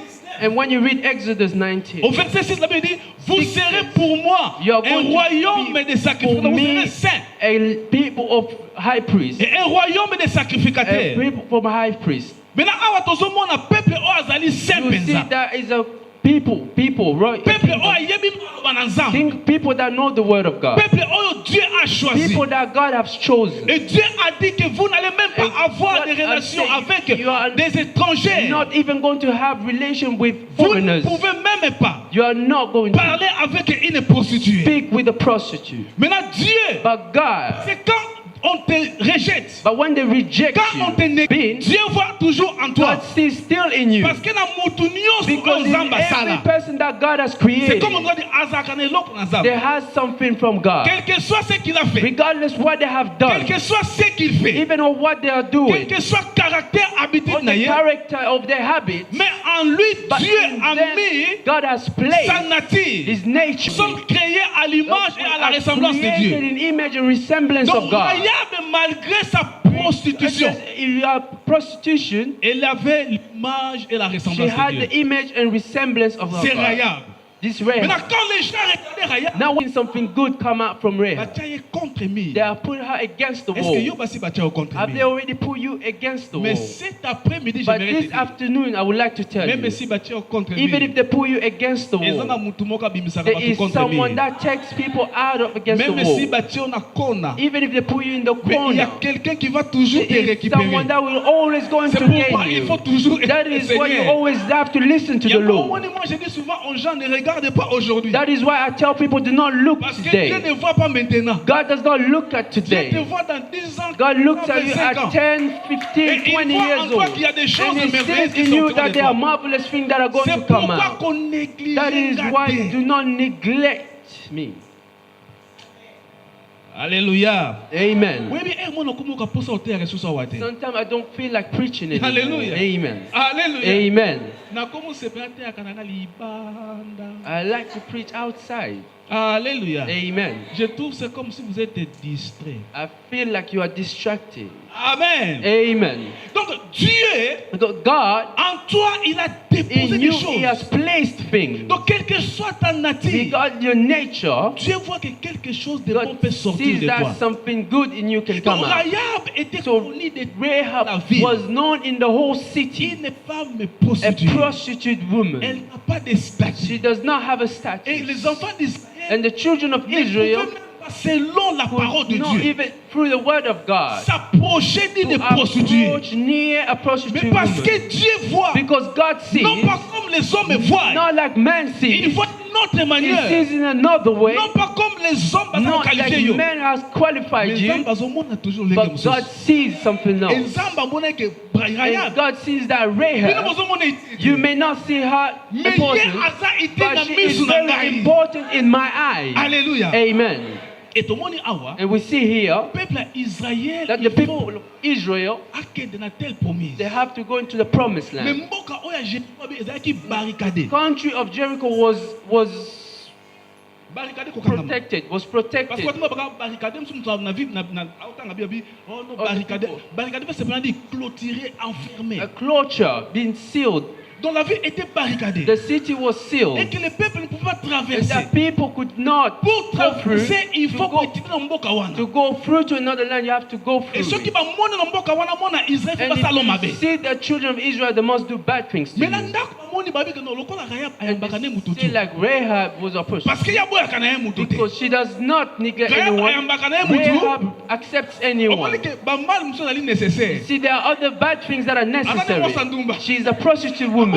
Speaker 5: And when you read Exodus 19,
Speaker 1: au verset 6, la Bible dit, vous serez pour moi
Speaker 5: you are
Speaker 1: un
Speaker 5: going to
Speaker 1: royaume
Speaker 5: be
Speaker 1: de sacrificateurs.
Speaker 5: for
Speaker 1: Vous
Speaker 5: me
Speaker 1: serez saints.
Speaker 5: a people of high priest,
Speaker 1: Et un royaume de
Speaker 5: a
Speaker 1: sacrificateurs.
Speaker 5: people from a high priest.
Speaker 1: Maintenant, awa tozomona peuple oyo azali saint
Speaker 5: You see
Speaker 1: penza.
Speaker 5: that is a people, right?
Speaker 1: Peuple oyo ayebi maloba na Nzambe.
Speaker 5: People that know the word of God.
Speaker 1: Peuple oyo Dieu a choisi.
Speaker 5: People that God has chosen.
Speaker 1: Et Dieu a dit que vous n'allez même pas
Speaker 5: And
Speaker 1: avoir
Speaker 5: God
Speaker 1: des
Speaker 5: has
Speaker 1: relations
Speaker 5: said
Speaker 1: avec
Speaker 5: you are
Speaker 1: des étrangers.
Speaker 5: Not even going to have relation with
Speaker 1: Vous ne
Speaker 5: foreigners.
Speaker 1: pouvez même pas
Speaker 5: You are not going to
Speaker 1: parler avec une prostituée.
Speaker 5: speak with a prostitute.
Speaker 1: Maintenant, Dieu,
Speaker 5: But God,
Speaker 1: c'est quand on te rejette,
Speaker 5: but when they reject
Speaker 1: quand on te
Speaker 5: you,
Speaker 1: néglige, Dieu voit toujours en toi.
Speaker 5: God sees still in you.
Speaker 1: Parce que na mutu nyonso
Speaker 5: Because
Speaker 1: oyo
Speaker 5: in
Speaker 1: Nzambe
Speaker 5: every
Speaker 1: asala,
Speaker 5: person that God has
Speaker 1: c'est
Speaker 5: created,
Speaker 1: comme on doit dire azalaka na eloko na
Speaker 5: there
Speaker 1: Nzambe.
Speaker 5: has something from God.
Speaker 1: Quel que soit ce qu'il a fait,
Speaker 5: Regardless what they have
Speaker 1: quel
Speaker 5: done,
Speaker 1: que soit ce qu'il fait,
Speaker 5: even of what they are
Speaker 1: quel
Speaker 5: doing,
Speaker 1: que soit caractère, habitude
Speaker 5: or
Speaker 1: na
Speaker 5: the
Speaker 1: ye,
Speaker 5: character of their habits,
Speaker 1: mais en lui,
Speaker 5: but
Speaker 1: Dieu
Speaker 5: in
Speaker 1: a
Speaker 5: them,
Speaker 1: mis
Speaker 5: God has
Speaker 1: sa
Speaker 5: placed
Speaker 1: nature.
Speaker 5: His
Speaker 1: Nous
Speaker 5: nature.
Speaker 1: sommes créés à l'image et à la
Speaker 5: Are
Speaker 1: ressemblance de
Speaker 5: created
Speaker 1: Dieu.
Speaker 5: in image and resemblance
Speaker 1: Donc,
Speaker 5: of God.
Speaker 1: Rahab, malgré sa prostitution,
Speaker 5: In your prostitution,
Speaker 1: elle avait l'image et la
Speaker 5: she
Speaker 1: ressemblance
Speaker 5: had
Speaker 1: de
Speaker 5: the
Speaker 1: Dieu.
Speaker 5: image and resemblance of
Speaker 1: C'est
Speaker 5: God.
Speaker 1: Rahab.
Speaker 5: This
Speaker 1: Maintenant,
Speaker 5: Rahab.
Speaker 1: quand les gens regardaient Rahab,
Speaker 5: Now when something good come out from Rahab,
Speaker 1: batia ye contre lui.
Speaker 5: they have put her against the
Speaker 1: Est-ce que
Speaker 5: wall.
Speaker 1: yo basi batia yo contre
Speaker 5: Have
Speaker 1: lui?
Speaker 5: they already put you against the
Speaker 1: Mais
Speaker 5: wall?
Speaker 1: cet après-midi,
Speaker 5: But
Speaker 1: j'aimerais te
Speaker 5: this
Speaker 1: dire,
Speaker 5: afternoon, I would like to tell
Speaker 1: même
Speaker 5: you,
Speaker 1: si batia yo contre lui,
Speaker 5: even if they put you against the
Speaker 1: eza na
Speaker 5: wall,
Speaker 1: mutu moko abimisaka
Speaker 5: there
Speaker 1: bato
Speaker 5: is
Speaker 1: contre
Speaker 5: someone
Speaker 1: lui.
Speaker 5: that takes people out of against the
Speaker 1: Même si
Speaker 5: wall.
Speaker 1: batia yo na kona,
Speaker 5: Even if they put you in the
Speaker 1: mais il y a
Speaker 5: corner,
Speaker 1: quelqu'un qui va toujours te
Speaker 5: there is
Speaker 1: récupérer.
Speaker 5: someone that will always going
Speaker 1: C'est
Speaker 5: to
Speaker 1: pourquoi
Speaker 5: gain
Speaker 1: il faut
Speaker 5: you.
Speaker 1: toujours
Speaker 5: That is why you
Speaker 1: essayer.
Speaker 5: always have to listen to
Speaker 1: Il y a
Speaker 5: the
Speaker 1: un moment,
Speaker 5: Lord.
Speaker 1: moi je dis souvent aux gens, ne regardez pas aujourd'hui.
Speaker 5: That is why I tell people do not look
Speaker 1: Parce que Dieu
Speaker 5: today.
Speaker 1: ne voit pas maintenant.
Speaker 5: God does not look at
Speaker 1: Dieu te
Speaker 5: today.
Speaker 1: voit dans 10 ans,
Speaker 5: God looks at you
Speaker 1: 25 ans.
Speaker 5: at 10, 15,
Speaker 1: Et
Speaker 5: 20
Speaker 1: il voit en
Speaker 5: years
Speaker 1: toi
Speaker 5: old.
Speaker 1: qu'il y a des choses
Speaker 5: And He
Speaker 1: merveilleuses
Speaker 5: sees
Speaker 1: qui
Speaker 5: in
Speaker 1: sont
Speaker 5: you
Speaker 1: autour
Speaker 5: that
Speaker 1: de
Speaker 5: there are
Speaker 1: toi.
Speaker 5: marvelous things that are going
Speaker 1: C'est
Speaker 5: to come
Speaker 1: pourquoi
Speaker 5: out.
Speaker 1: qu'on néglige.
Speaker 5: That is why do not neglect me.
Speaker 1: Alléluia.
Speaker 5: Amen.
Speaker 1: Oui, mais moi, je ne peux pas sauter à ressources à Wate.
Speaker 5: Sometimes I don't feel like preaching anymore.
Speaker 1: Hallelujah.
Speaker 5: Amen.
Speaker 1: Alléluia.
Speaker 5: Amen.
Speaker 1: Na komo se prate à kananga libanda.
Speaker 5: I like to preach outside.
Speaker 1: Alléluia.
Speaker 5: Amen.
Speaker 1: Je trouve c'est comme si vous êtes distrait.
Speaker 5: I feel like you are distracted.
Speaker 1: Amen.
Speaker 5: Amen.
Speaker 1: Donc Dieu,
Speaker 5: Because God,
Speaker 1: en toi, il a déposé
Speaker 5: in
Speaker 1: des
Speaker 5: you, He has
Speaker 1: choses.
Speaker 5: placed things.
Speaker 1: Donc quelle que soit ta nature,
Speaker 5: Because your nature,
Speaker 1: Dieu voit que quelque chose de bon
Speaker 5: God
Speaker 1: peut sortir
Speaker 5: sees
Speaker 1: de toi.
Speaker 5: that something good in you can
Speaker 1: Donc
Speaker 5: come out.
Speaker 1: Rahab était
Speaker 5: So
Speaker 1: connue de la
Speaker 5: Rahab
Speaker 1: ville.
Speaker 5: was known in the whole city.
Speaker 1: Une femme
Speaker 5: A
Speaker 1: prostituée.
Speaker 5: prostitute woman.
Speaker 1: Elle n'a pas de statut.
Speaker 5: She does not have a
Speaker 1: Et
Speaker 5: status.
Speaker 1: les enfants d'Israël
Speaker 5: And the children of
Speaker 1: ne pouvaient
Speaker 5: Israel
Speaker 1: même pas, selon la parole de
Speaker 5: could not
Speaker 1: Dieu,
Speaker 5: even through the word of God
Speaker 1: s'approcher d'une
Speaker 5: to
Speaker 1: prostituée.
Speaker 5: approach near a
Speaker 1: Mais
Speaker 5: prostitute
Speaker 1: parce
Speaker 5: woman.
Speaker 1: que Dieu voit,
Speaker 5: Because God sees,
Speaker 1: non pas comme les hommes voient,
Speaker 5: not like man
Speaker 1: il
Speaker 5: sees,
Speaker 1: voit d'une autre
Speaker 5: He
Speaker 1: manière.
Speaker 5: sees in another way,
Speaker 1: Non pas comme les hommes
Speaker 5: not
Speaker 1: bazali qualifié
Speaker 5: like
Speaker 1: yo.
Speaker 5: man has qualified
Speaker 1: Les
Speaker 5: you,
Speaker 1: hommes bazomona toujours les
Speaker 5: but
Speaker 1: comme
Speaker 5: God sees something
Speaker 1: Et
Speaker 5: else.
Speaker 1: Nzamba mbona ke
Speaker 5: And
Speaker 1: Rahab.
Speaker 5: God sees that
Speaker 1: Bino
Speaker 5: Rahab,
Speaker 1: bozomona
Speaker 5: you may not see her
Speaker 1: Mais ye
Speaker 5: important,
Speaker 1: aza ite
Speaker 5: but
Speaker 1: na
Speaker 5: she is
Speaker 1: miso na
Speaker 5: very
Speaker 1: ngai.
Speaker 5: important in my eyes.
Speaker 1: Alléluia.
Speaker 5: Amen.
Speaker 1: Et tomoni awa,
Speaker 5: And we see here
Speaker 1: peuple Israël,
Speaker 5: that the
Speaker 1: il faut
Speaker 5: people of Israel,
Speaker 1: akende na telle promise.
Speaker 5: they have to go into the promised
Speaker 1: Mais
Speaker 5: land.
Speaker 1: mboka oya Jérusalem ezalaki barricadé.
Speaker 5: The country of Jericho was
Speaker 1: barricade kokanga.
Speaker 5: protected, was
Speaker 1: Parce
Speaker 5: protected.
Speaker 1: que tu as barricade, nous sommes na vie, oh non, barricade, barricade, c'est pas dire clôturé, enfermé.
Speaker 5: A closure being sealed.
Speaker 1: Donc la ville était barricadée.
Speaker 5: The city was
Speaker 1: Et
Speaker 5: sealed.
Speaker 1: que les peuples ne pouvaient pas
Speaker 5: And
Speaker 1: traverser.
Speaker 5: the people could not
Speaker 1: Pour
Speaker 5: go through.
Speaker 1: traverser, il faut
Speaker 5: To go,
Speaker 1: que tu dans Mboka wana.
Speaker 5: to go through to another land, you have to go
Speaker 1: Et
Speaker 5: through.
Speaker 1: ceux qui
Speaker 5: it.
Speaker 1: vont monter dans Mboka wana, mona Israël, faut
Speaker 5: And
Speaker 1: pas ça l'homme
Speaker 5: if you see the children of Israel, they must do bad things to
Speaker 1: Mais
Speaker 5: you.
Speaker 1: là, ndako moni babi que non, lokola Rahab
Speaker 5: And
Speaker 1: ayambaka ne
Speaker 5: they
Speaker 1: mututu.
Speaker 5: say like Rahab was a person.
Speaker 1: Parce qu'il y a boya kana mututu.
Speaker 5: Because she does not neglect
Speaker 1: Rahab
Speaker 5: anyone.
Speaker 1: ayambaka ne mutu.
Speaker 5: Rahab accepts
Speaker 1: On
Speaker 5: anyone.
Speaker 1: dit que ba mal muso ali nécessaire.
Speaker 5: See, there are other bad things that are necessary.
Speaker 1: Sandumba.
Speaker 5: She is a prostitute woman.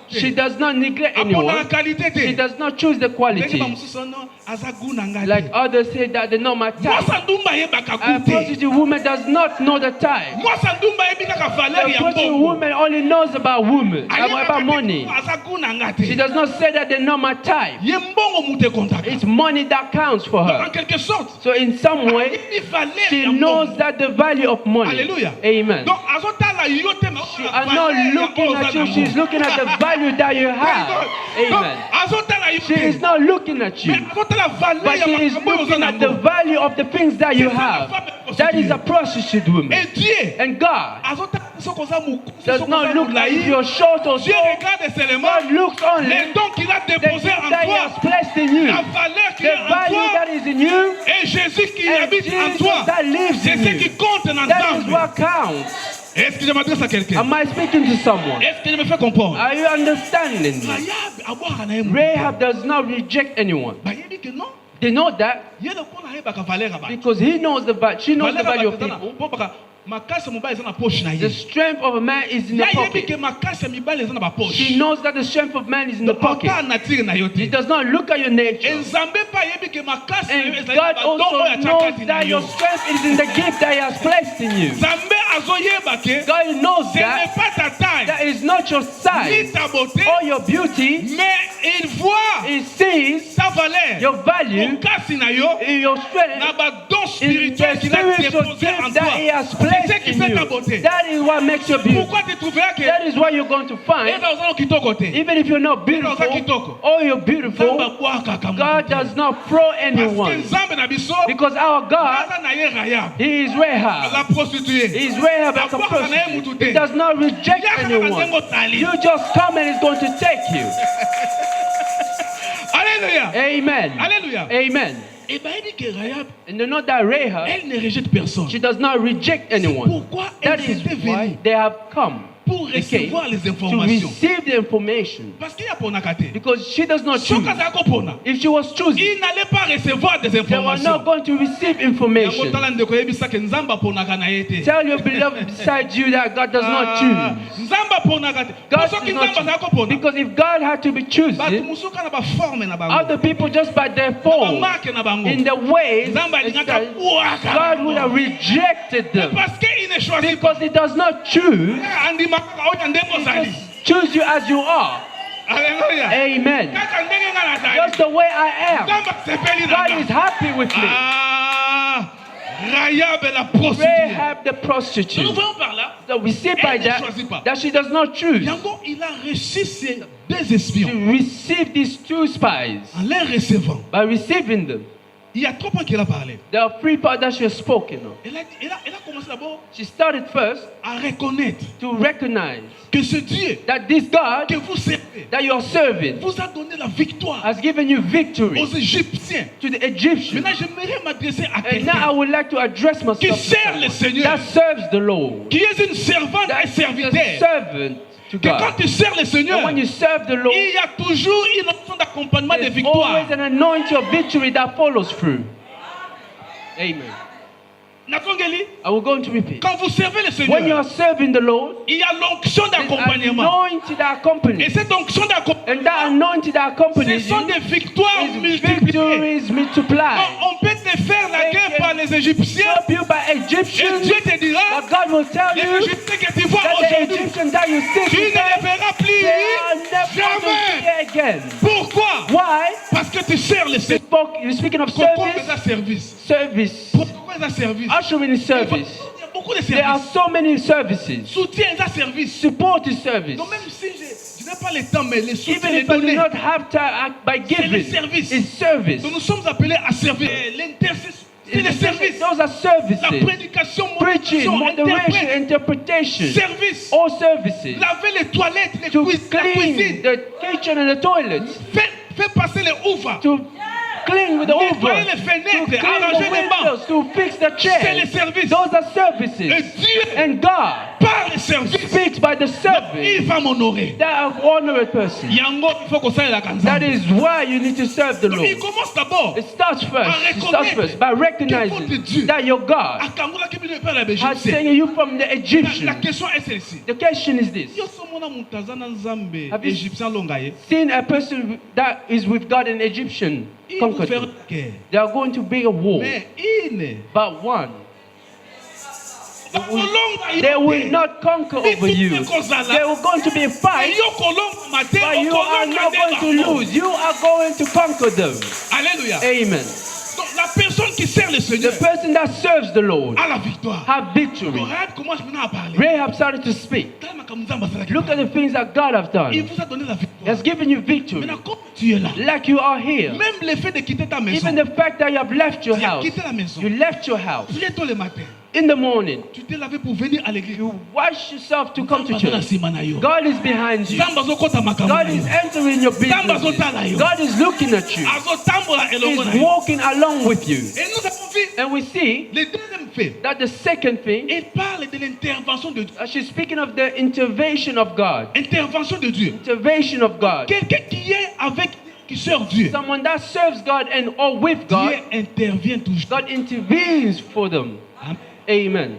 Speaker 5: She does not neglect
Speaker 1: Apona
Speaker 5: anyone.
Speaker 1: la qualité
Speaker 5: She
Speaker 1: te.
Speaker 5: does not choose the
Speaker 1: Ndenge
Speaker 5: quality.
Speaker 1: ba mususu no azagu na ngati.
Speaker 5: Like others say that they're not my
Speaker 1: Moi
Speaker 5: type.
Speaker 1: sandumba yebaka
Speaker 5: A
Speaker 1: kute.
Speaker 5: prostitute woman does not know the type.
Speaker 1: Moi sandumba yebika ka valeur
Speaker 5: A
Speaker 1: ya
Speaker 5: prostitute
Speaker 1: mbongo.
Speaker 5: woman only knows about women,
Speaker 1: Ayebaka
Speaker 5: about
Speaker 1: te
Speaker 5: money.
Speaker 1: azagu na
Speaker 5: She
Speaker 1: ngati.
Speaker 5: does not say that they're not my type.
Speaker 1: Ye mbongo mute contact.
Speaker 5: It's money that counts for
Speaker 1: Donc en
Speaker 5: her.
Speaker 1: quelque sorte,
Speaker 5: So in some way,
Speaker 1: il valeur
Speaker 5: she
Speaker 1: ya
Speaker 5: knows
Speaker 1: mbongo.
Speaker 5: that the value of money.
Speaker 1: Alléluia.
Speaker 5: Amen.
Speaker 1: Donc azotala yo te ma.
Speaker 5: She are not looking at you, she's looking at the value that you have. Amen.
Speaker 1: Azotala yo
Speaker 5: She is
Speaker 1: te.
Speaker 5: not looking at you,
Speaker 1: Mais azotala valeur
Speaker 5: but
Speaker 1: ya
Speaker 5: she is
Speaker 1: makambo
Speaker 5: looking
Speaker 1: ozana
Speaker 5: at the
Speaker 1: mbongo.
Speaker 5: value of the things that you have. That is a prostitute woman.
Speaker 1: Et Dieu
Speaker 5: And God
Speaker 1: azotala soki oza mokuse,
Speaker 5: does
Speaker 1: soki
Speaker 5: not
Speaker 1: oza
Speaker 5: look at if
Speaker 1: molai.
Speaker 5: you're short or
Speaker 1: Dieu
Speaker 5: short.
Speaker 1: regarde seulement
Speaker 5: God looks only
Speaker 1: les dons qu'il a
Speaker 5: the
Speaker 1: déposés
Speaker 5: things
Speaker 1: en
Speaker 5: that He has
Speaker 1: toi,
Speaker 5: placed in you,
Speaker 1: la valeur qu'il
Speaker 5: the
Speaker 1: y a en
Speaker 5: value
Speaker 1: toi,
Speaker 5: that is in you,
Speaker 1: et Jésus qui
Speaker 5: and
Speaker 1: habite en
Speaker 5: Jesus
Speaker 1: toi.
Speaker 5: that lives
Speaker 1: C'est
Speaker 5: in
Speaker 1: ce
Speaker 5: you.
Speaker 1: qui compte
Speaker 5: That is
Speaker 1: ensemble.
Speaker 5: what counts.
Speaker 1: Est-ce que je m'adresse à quelqu'un?
Speaker 5: Am I speaking to someone?
Speaker 1: Est-ce que je me fais comprendre?
Speaker 5: Are you understanding me?
Speaker 1: Rahab abwaka na ye moto.
Speaker 5: Rahab does not reject anyone.
Speaker 1: Bayebi que non.
Speaker 5: They know that
Speaker 1: Ye lokola ayebaka valeur ya bato.
Speaker 5: because he knows the value. She knows the
Speaker 1: Valeur ya
Speaker 5: value of
Speaker 1: bato eza na-
Speaker 5: people.
Speaker 1: po baka makasi ya mobali eza na poche na
Speaker 5: The
Speaker 1: ye.
Speaker 5: strength of a man is in the
Speaker 1: Ye ayebi ke
Speaker 5: pocket.
Speaker 1: makasi ya mibali eza na
Speaker 5: She
Speaker 1: bapoche.
Speaker 5: knows that the strength of man is in the pocket.
Speaker 1: Ota nature na yo
Speaker 5: He
Speaker 1: te.
Speaker 5: does not look at your nature.
Speaker 1: Nzambe mpe ayebi ke makasi na yo
Speaker 5: And
Speaker 1: ezali
Speaker 5: God
Speaker 1: na badongo
Speaker 5: also
Speaker 1: oyo atya
Speaker 5: knows
Speaker 1: kati na
Speaker 5: that
Speaker 1: yo.
Speaker 5: your strength is in the gift that He has placed in you.
Speaker 1: Nzambe azoyeba ke
Speaker 5: God knows
Speaker 1: ce n'est
Speaker 5: that
Speaker 1: pas ta taille
Speaker 5: that is not your
Speaker 1: ni
Speaker 5: size
Speaker 1: ta beauté,
Speaker 5: or your beauty.
Speaker 1: mais il voit
Speaker 5: He sees
Speaker 1: ta valeur.
Speaker 5: your value
Speaker 1: Mokasi na yo
Speaker 5: in your
Speaker 1: na
Speaker 5: strength,
Speaker 1: badon
Speaker 5: in
Speaker 1: spirituel
Speaker 5: the
Speaker 1: qu'il a
Speaker 5: spiritual
Speaker 1: déposé
Speaker 5: gift
Speaker 1: en
Speaker 5: that
Speaker 1: toi.
Speaker 5: He has
Speaker 1: C'est ce
Speaker 5: placed
Speaker 1: qui
Speaker 5: in
Speaker 1: fait ta
Speaker 5: you.
Speaker 1: beauté.
Speaker 5: That is what makes you beautiful.
Speaker 1: Pourquoi tu trouveras que
Speaker 5: That is what you're going to find.
Speaker 1: eza ozana kitoko te?
Speaker 5: Even if you're not beautiful or you're beautiful,
Speaker 1: Nzambe abwakaka moto
Speaker 5: God
Speaker 1: te.
Speaker 5: does not throw
Speaker 1: Parce que
Speaker 5: anyone.
Speaker 1: Nzambe na biso
Speaker 5: Because our God,
Speaker 1: aza na ye Rahab,
Speaker 5: He is Rahab.
Speaker 1: la prostituée.
Speaker 5: He is Rahab as a
Speaker 1: Abwaka na ye
Speaker 5: prostitute.
Speaker 1: mutu te.
Speaker 5: He does not reject
Speaker 1: Yaka na
Speaker 5: anyone.
Speaker 1: bandengo tali.
Speaker 5: You just come and He's going to take you.
Speaker 1: Alléluia.
Speaker 5: Amen.
Speaker 1: Alléluia.
Speaker 5: Amen.
Speaker 1: Et bien, il dit que Rahab,
Speaker 5: And you know that Rahab,
Speaker 1: elle ne rejette personne.
Speaker 5: she does not reject anyone.
Speaker 1: Pourquoi
Speaker 5: That
Speaker 1: elle
Speaker 5: is
Speaker 1: était
Speaker 5: why
Speaker 1: venue?
Speaker 5: they have come.
Speaker 1: Pour
Speaker 5: They came
Speaker 1: recevoir les
Speaker 5: to
Speaker 1: informations.
Speaker 5: receive the information.
Speaker 1: Parce qu'il y a ponaka te.
Speaker 5: Because she does not
Speaker 1: Soki
Speaker 5: choose.
Speaker 1: azalaka kopona,
Speaker 5: If she was choosing,
Speaker 1: il n'allait pas recevoir des
Speaker 5: they were
Speaker 1: informations.
Speaker 5: not going to receive
Speaker 1: Yango
Speaker 5: information.
Speaker 1: tala ndeko yebisa ke Nzambe aponaka na ye te.
Speaker 5: Tell your beloved beside you that God does not choose.
Speaker 1: Nzambe aponaka te.
Speaker 5: God
Speaker 1: Soki
Speaker 5: does not
Speaker 1: Nzambe azalaka
Speaker 5: choose.
Speaker 1: kopona,
Speaker 5: Because if God had to be
Speaker 1: bato
Speaker 5: choosing,
Speaker 1: mosuka na baforme na bango,
Speaker 5: other people just by their
Speaker 1: na
Speaker 5: form,
Speaker 1: bamarke na bango,
Speaker 5: in the ways,
Speaker 1: Nzambe alingaka bwaka.
Speaker 5: God would have rejected them.
Speaker 1: Parce qu'il ne choisit
Speaker 5: Because He does not choose,
Speaker 1: pas. Andimaka oyo ndenge
Speaker 5: He
Speaker 1: ozali.
Speaker 5: just choose you as you are.
Speaker 1: Alléluia.
Speaker 5: Amen.
Speaker 1: Kaka ndenge nga nazali.
Speaker 5: Just the way I am.
Speaker 1: Nzambe asepeli na
Speaker 5: God
Speaker 1: nga.
Speaker 5: is happy with me.
Speaker 1: Ah, Rahab la prostituée.
Speaker 5: Rahab the
Speaker 1: Nous
Speaker 5: prostitute.
Speaker 1: voyons par là,
Speaker 5: So we see by
Speaker 1: Elle ne choisit pas.
Speaker 5: that she does not choose
Speaker 1: Yango, il a reçu ces deux espions.
Speaker 5: to receive these two spies.
Speaker 1: En les recevant,
Speaker 5: By receiving them,
Speaker 1: il y a 3 points qu'il a parlé.
Speaker 5: there are 3 parts that she has spoken of.
Speaker 1: Elle a commencé d'abord
Speaker 5: She started first
Speaker 1: à reconnaître
Speaker 5: to recognize
Speaker 1: que ce Dieu
Speaker 5: that this God
Speaker 1: que vous servez
Speaker 5: that you are serving
Speaker 1: vous a donné la victoire
Speaker 5: has given you victory
Speaker 1: aux Égyptiens.
Speaker 5: to the Egyptians.
Speaker 1: Maintenant, j'aimerais m'adresser à
Speaker 5: And now I
Speaker 1: quelqu'un
Speaker 5: would like to address myself
Speaker 1: qui
Speaker 5: to
Speaker 1: sert le
Speaker 5: someone
Speaker 1: Seigneur,
Speaker 5: that serves the Lord,
Speaker 1: qui est une servante
Speaker 5: that
Speaker 1: et
Speaker 5: is a
Speaker 1: serviteur.
Speaker 5: servant to
Speaker 1: Que quand
Speaker 5: God.
Speaker 1: tu sers le Seigneur,
Speaker 5: And when you serve the Lord,
Speaker 1: il y a toujours une option d'accompagnement de
Speaker 5: there's
Speaker 1: victoire.
Speaker 5: always an anointing of victory that follows through. Amen.
Speaker 1: Nakongeli,
Speaker 5: I will go to repeat.
Speaker 1: quand vous servez le
Speaker 5: When you
Speaker 1: Seigneur,
Speaker 5: are serving the Lord,
Speaker 1: il y a l'onction
Speaker 5: there's
Speaker 1: d'accompagnement.
Speaker 5: anointing that accompanies.
Speaker 1: Et cette onction
Speaker 5: And that
Speaker 1: d'accompagnement,
Speaker 5: anointing that
Speaker 1: ce
Speaker 5: accompanies
Speaker 1: sont
Speaker 5: you
Speaker 1: des victoires
Speaker 5: is
Speaker 1: multipliées.
Speaker 5: victories multiplied.
Speaker 1: On peut te faire la guerre par les Égyptiens
Speaker 5: Help you by
Speaker 1: et
Speaker 5: Egyptians,
Speaker 1: Dieu te dira,
Speaker 5: but God will tell
Speaker 1: les
Speaker 5: you
Speaker 1: Égyptiens que tu vois
Speaker 5: that the
Speaker 1: aujourd'hui,
Speaker 5: Egyptians that you see
Speaker 1: tu ne
Speaker 5: today,
Speaker 1: les verras plus
Speaker 5: they are never going to
Speaker 1: jamais.
Speaker 5: see again.
Speaker 1: Pourquoi?
Speaker 5: Why?
Speaker 1: Parce que tu sers le Seigneur.
Speaker 5: You're speaking of
Speaker 1: Pourquoi
Speaker 5: service,
Speaker 1: un service?
Speaker 5: service,
Speaker 1: Pourquoi un service?
Speaker 5: ushering is service.
Speaker 1: Il y a beaucoup de
Speaker 5: There are
Speaker 1: services.
Speaker 5: so many services.
Speaker 1: Soutien est un service.
Speaker 5: Support is service.
Speaker 1: Donc même si je Ce n'est pas le temps, mais les soutiens,
Speaker 5: Even
Speaker 1: les
Speaker 5: if I do
Speaker 1: données.
Speaker 5: not have time, by
Speaker 1: C'est le
Speaker 5: giving,
Speaker 1: service.
Speaker 5: is service.
Speaker 1: Donc nous sommes appelés à servir. L'intercession, c'est le service.
Speaker 5: Those are
Speaker 1: La
Speaker 5: services.
Speaker 1: prédication,
Speaker 5: Preaching,
Speaker 1: moderation,
Speaker 5: moderation,
Speaker 1: interprète,
Speaker 5: interpretation.
Speaker 1: service.
Speaker 5: All services.
Speaker 1: Laver les toilettes, les
Speaker 5: To
Speaker 1: la
Speaker 5: clean
Speaker 1: cuisine.
Speaker 5: the kitchen and the toilets.
Speaker 1: Fais passer les ouvres.
Speaker 5: To clean with the
Speaker 1: Nettoyer
Speaker 5: over.
Speaker 1: les fenêtres,
Speaker 5: To clean
Speaker 1: arranger
Speaker 5: the
Speaker 1: les bancs.
Speaker 5: windows. To fix the
Speaker 1: C'est les
Speaker 5: chairs.
Speaker 1: services.
Speaker 5: Those are
Speaker 1: Et
Speaker 5: services.
Speaker 1: Dieu,
Speaker 5: And God
Speaker 1: par les services,
Speaker 5: speaks by the
Speaker 1: il
Speaker 5: service.
Speaker 1: va m'honorer.
Speaker 5: That honored person.
Speaker 1: Yango, il faut qu'on s'aille la
Speaker 5: That
Speaker 1: canzane.
Speaker 5: is why you need to serve the
Speaker 1: Donc,
Speaker 5: Lord.
Speaker 1: il commence d'abord
Speaker 5: It starts first. It starts first by recognizing that your God
Speaker 1: à Kangola qui vient de faire la
Speaker 5: has
Speaker 1: Belgique.
Speaker 5: taken you from the
Speaker 1: La
Speaker 5: Egyptians.
Speaker 1: question est celle-ci.
Speaker 5: The question is this.
Speaker 1: Yo somona mutazana nzambe
Speaker 5: Have you-
Speaker 1: égyptien longaye.
Speaker 5: Seeing a person that is with God, an Egyptian,
Speaker 1: Il vous
Speaker 5: conquered
Speaker 1: faire
Speaker 5: them.
Speaker 1: la guerre.
Speaker 5: They are going to be a war.
Speaker 1: Mais il
Speaker 5: But one,
Speaker 1: bakolonga
Speaker 5: they will
Speaker 1: yo te.
Speaker 5: not conquer over you. There will going to be a fight,
Speaker 1: Yo kolonga mate,
Speaker 5: but you are not going to lose. You are going to conquer them.
Speaker 1: Alléluia.
Speaker 5: Amen.
Speaker 1: Donc la personne qui sert le
Speaker 5: The
Speaker 1: Seigneur
Speaker 5: person that serves the Lord
Speaker 1: a la victoire.
Speaker 5: have victory.
Speaker 1: Rahab commence maintenant à parler.
Speaker 5: Rahab started to speak.
Speaker 1: Tala makamuzamba salaki.
Speaker 5: Look at the things that God has
Speaker 1: Il
Speaker 5: done.
Speaker 1: vous a donné la
Speaker 5: He
Speaker 1: victoire.
Speaker 5: has given you victory.
Speaker 1: Maintenant comme tu es là,
Speaker 5: Like you are here.
Speaker 1: même le fait de quitter ta maison,
Speaker 5: Even the fact that you have left your
Speaker 1: tu as
Speaker 5: house.
Speaker 1: quitté la maison.
Speaker 5: You left your house.
Speaker 1: Très tôt le matin,
Speaker 5: In the morning,
Speaker 1: tu t'es lavé pour venir à l'église.
Speaker 5: you wash yourself to come to
Speaker 1: Nzambe aza na
Speaker 5: church.
Speaker 1: nsima na yo.
Speaker 5: God is behind you.
Speaker 1: Nzambe azokota makambo
Speaker 5: God
Speaker 1: na
Speaker 5: is
Speaker 1: yo.
Speaker 5: entering your business. God is looking at you.
Speaker 1: Azotambola elongo na
Speaker 5: He's
Speaker 1: yo.
Speaker 5: walking along with you.
Speaker 1: Et nous avons vu
Speaker 5: And we see
Speaker 1: le deuxième fait.
Speaker 5: that the second thing,
Speaker 1: Il parle de l'intervention de Dieu.
Speaker 5: she's speaking of the intervention of God.
Speaker 1: Intervention de Dieu.
Speaker 5: Intervention of God.
Speaker 1: Quelqu'un qui est avec, qui sert Dieu.
Speaker 5: Someone that serves God and or with God,
Speaker 1: Dieu intervient toujours.
Speaker 5: God intervenes for them.
Speaker 1: Amen.
Speaker 5: Amen.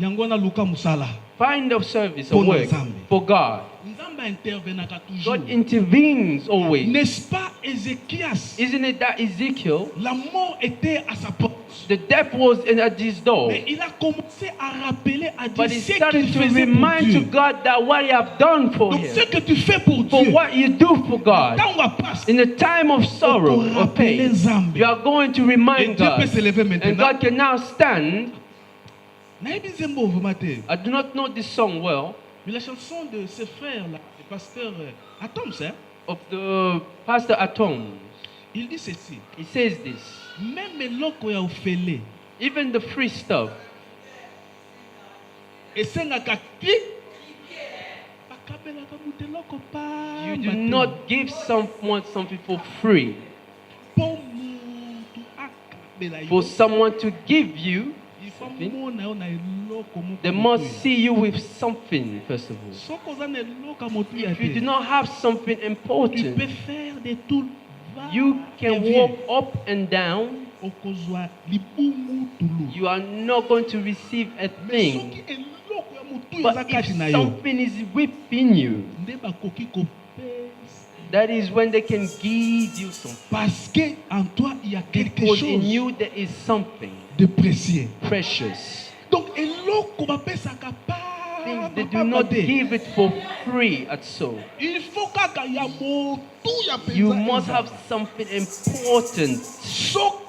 Speaker 1: Yango na luka musala.
Speaker 5: Find a service, a
Speaker 1: Pour
Speaker 5: work
Speaker 1: Nzambe.
Speaker 5: for God.
Speaker 1: Nzambe intervenaka toujours.
Speaker 5: God intervenes always.
Speaker 1: N'est-ce pas Ézéchias?
Speaker 5: Isn't it that Ezekiel,
Speaker 1: La mort était à sa porte.
Speaker 5: the death was at his door,
Speaker 1: Mais il a commencé à rappeler à Dieu
Speaker 5: but he
Speaker 1: ce
Speaker 5: started
Speaker 1: qu'il
Speaker 5: to
Speaker 1: faisait pour
Speaker 5: remind to
Speaker 1: Dieu.
Speaker 5: God that what he have done for
Speaker 1: Donc ce
Speaker 5: him,
Speaker 1: que tu fais pour
Speaker 5: for
Speaker 1: Dieu,
Speaker 5: what you do for God,
Speaker 1: quand on va passer,
Speaker 5: in the time of sorrow
Speaker 1: pour
Speaker 5: or
Speaker 1: rappeler
Speaker 5: pain,
Speaker 1: Nzambe.
Speaker 5: you are going to
Speaker 1: Et
Speaker 5: remind
Speaker 1: Dieu peut
Speaker 5: God,
Speaker 1: s'élever
Speaker 5: and
Speaker 1: maintenant.
Speaker 5: God can now stand.
Speaker 1: Nayebi nzembo vraiment te.
Speaker 5: I do not know this song well,
Speaker 1: Mais la chanson de ce frère là, le pasteur Atom, c'est,
Speaker 5: of the Pastor Atom.
Speaker 1: il dit ceci.
Speaker 5: He says this.
Speaker 1: Même eloko ya ofele
Speaker 5: Even the free stuff,
Speaker 1: esengaka pi bakabelaka moto eloko
Speaker 5: you do
Speaker 1: pamba te.
Speaker 5: not give someone something for free.
Speaker 1: Mpo moto akabela yo,
Speaker 5: For someone to give you,
Speaker 1: il faut mona yo na eloko moko
Speaker 5: they
Speaker 1: moto
Speaker 5: must
Speaker 1: ya.
Speaker 5: see you with something, first of all.
Speaker 1: Soki oza na eloko ya moto ya
Speaker 5: If you do
Speaker 1: te,
Speaker 5: not have something
Speaker 1: tu peux
Speaker 5: important,
Speaker 1: faire des tours.
Speaker 5: you can walk up and down.
Speaker 1: Okozwa libumu tulu.
Speaker 5: You are not going to receive a
Speaker 1: Mais soki
Speaker 5: thing.
Speaker 1: eloko ya motu
Speaker 5: But
Speaker 1: eza
Speaker 5: if
Speaker 1: kati na yo,
Speaker 5: something is within you,
Speaker 1: nde bakoki kopesa.
Speaker 5: that is when they can give you something.
Speaker 1: Parce que en toi il y a quelque
Speaker 5: Because in
Speaker 1: chose
Speaker 5: you there is something
Speaker 1: de précieux.
Speaker 5: precious.
Speaker 1: Donc eloko bapesaka
Speaker 5: Things they do not give it for free at so.
Speaker 1: Il faut kaka ya motu ya
Speaker 5: You
Speaker 1: penza
Speaker 5: must
Speaker 1: eza.
Speaker 5: have something important.
Speaker 1: Soki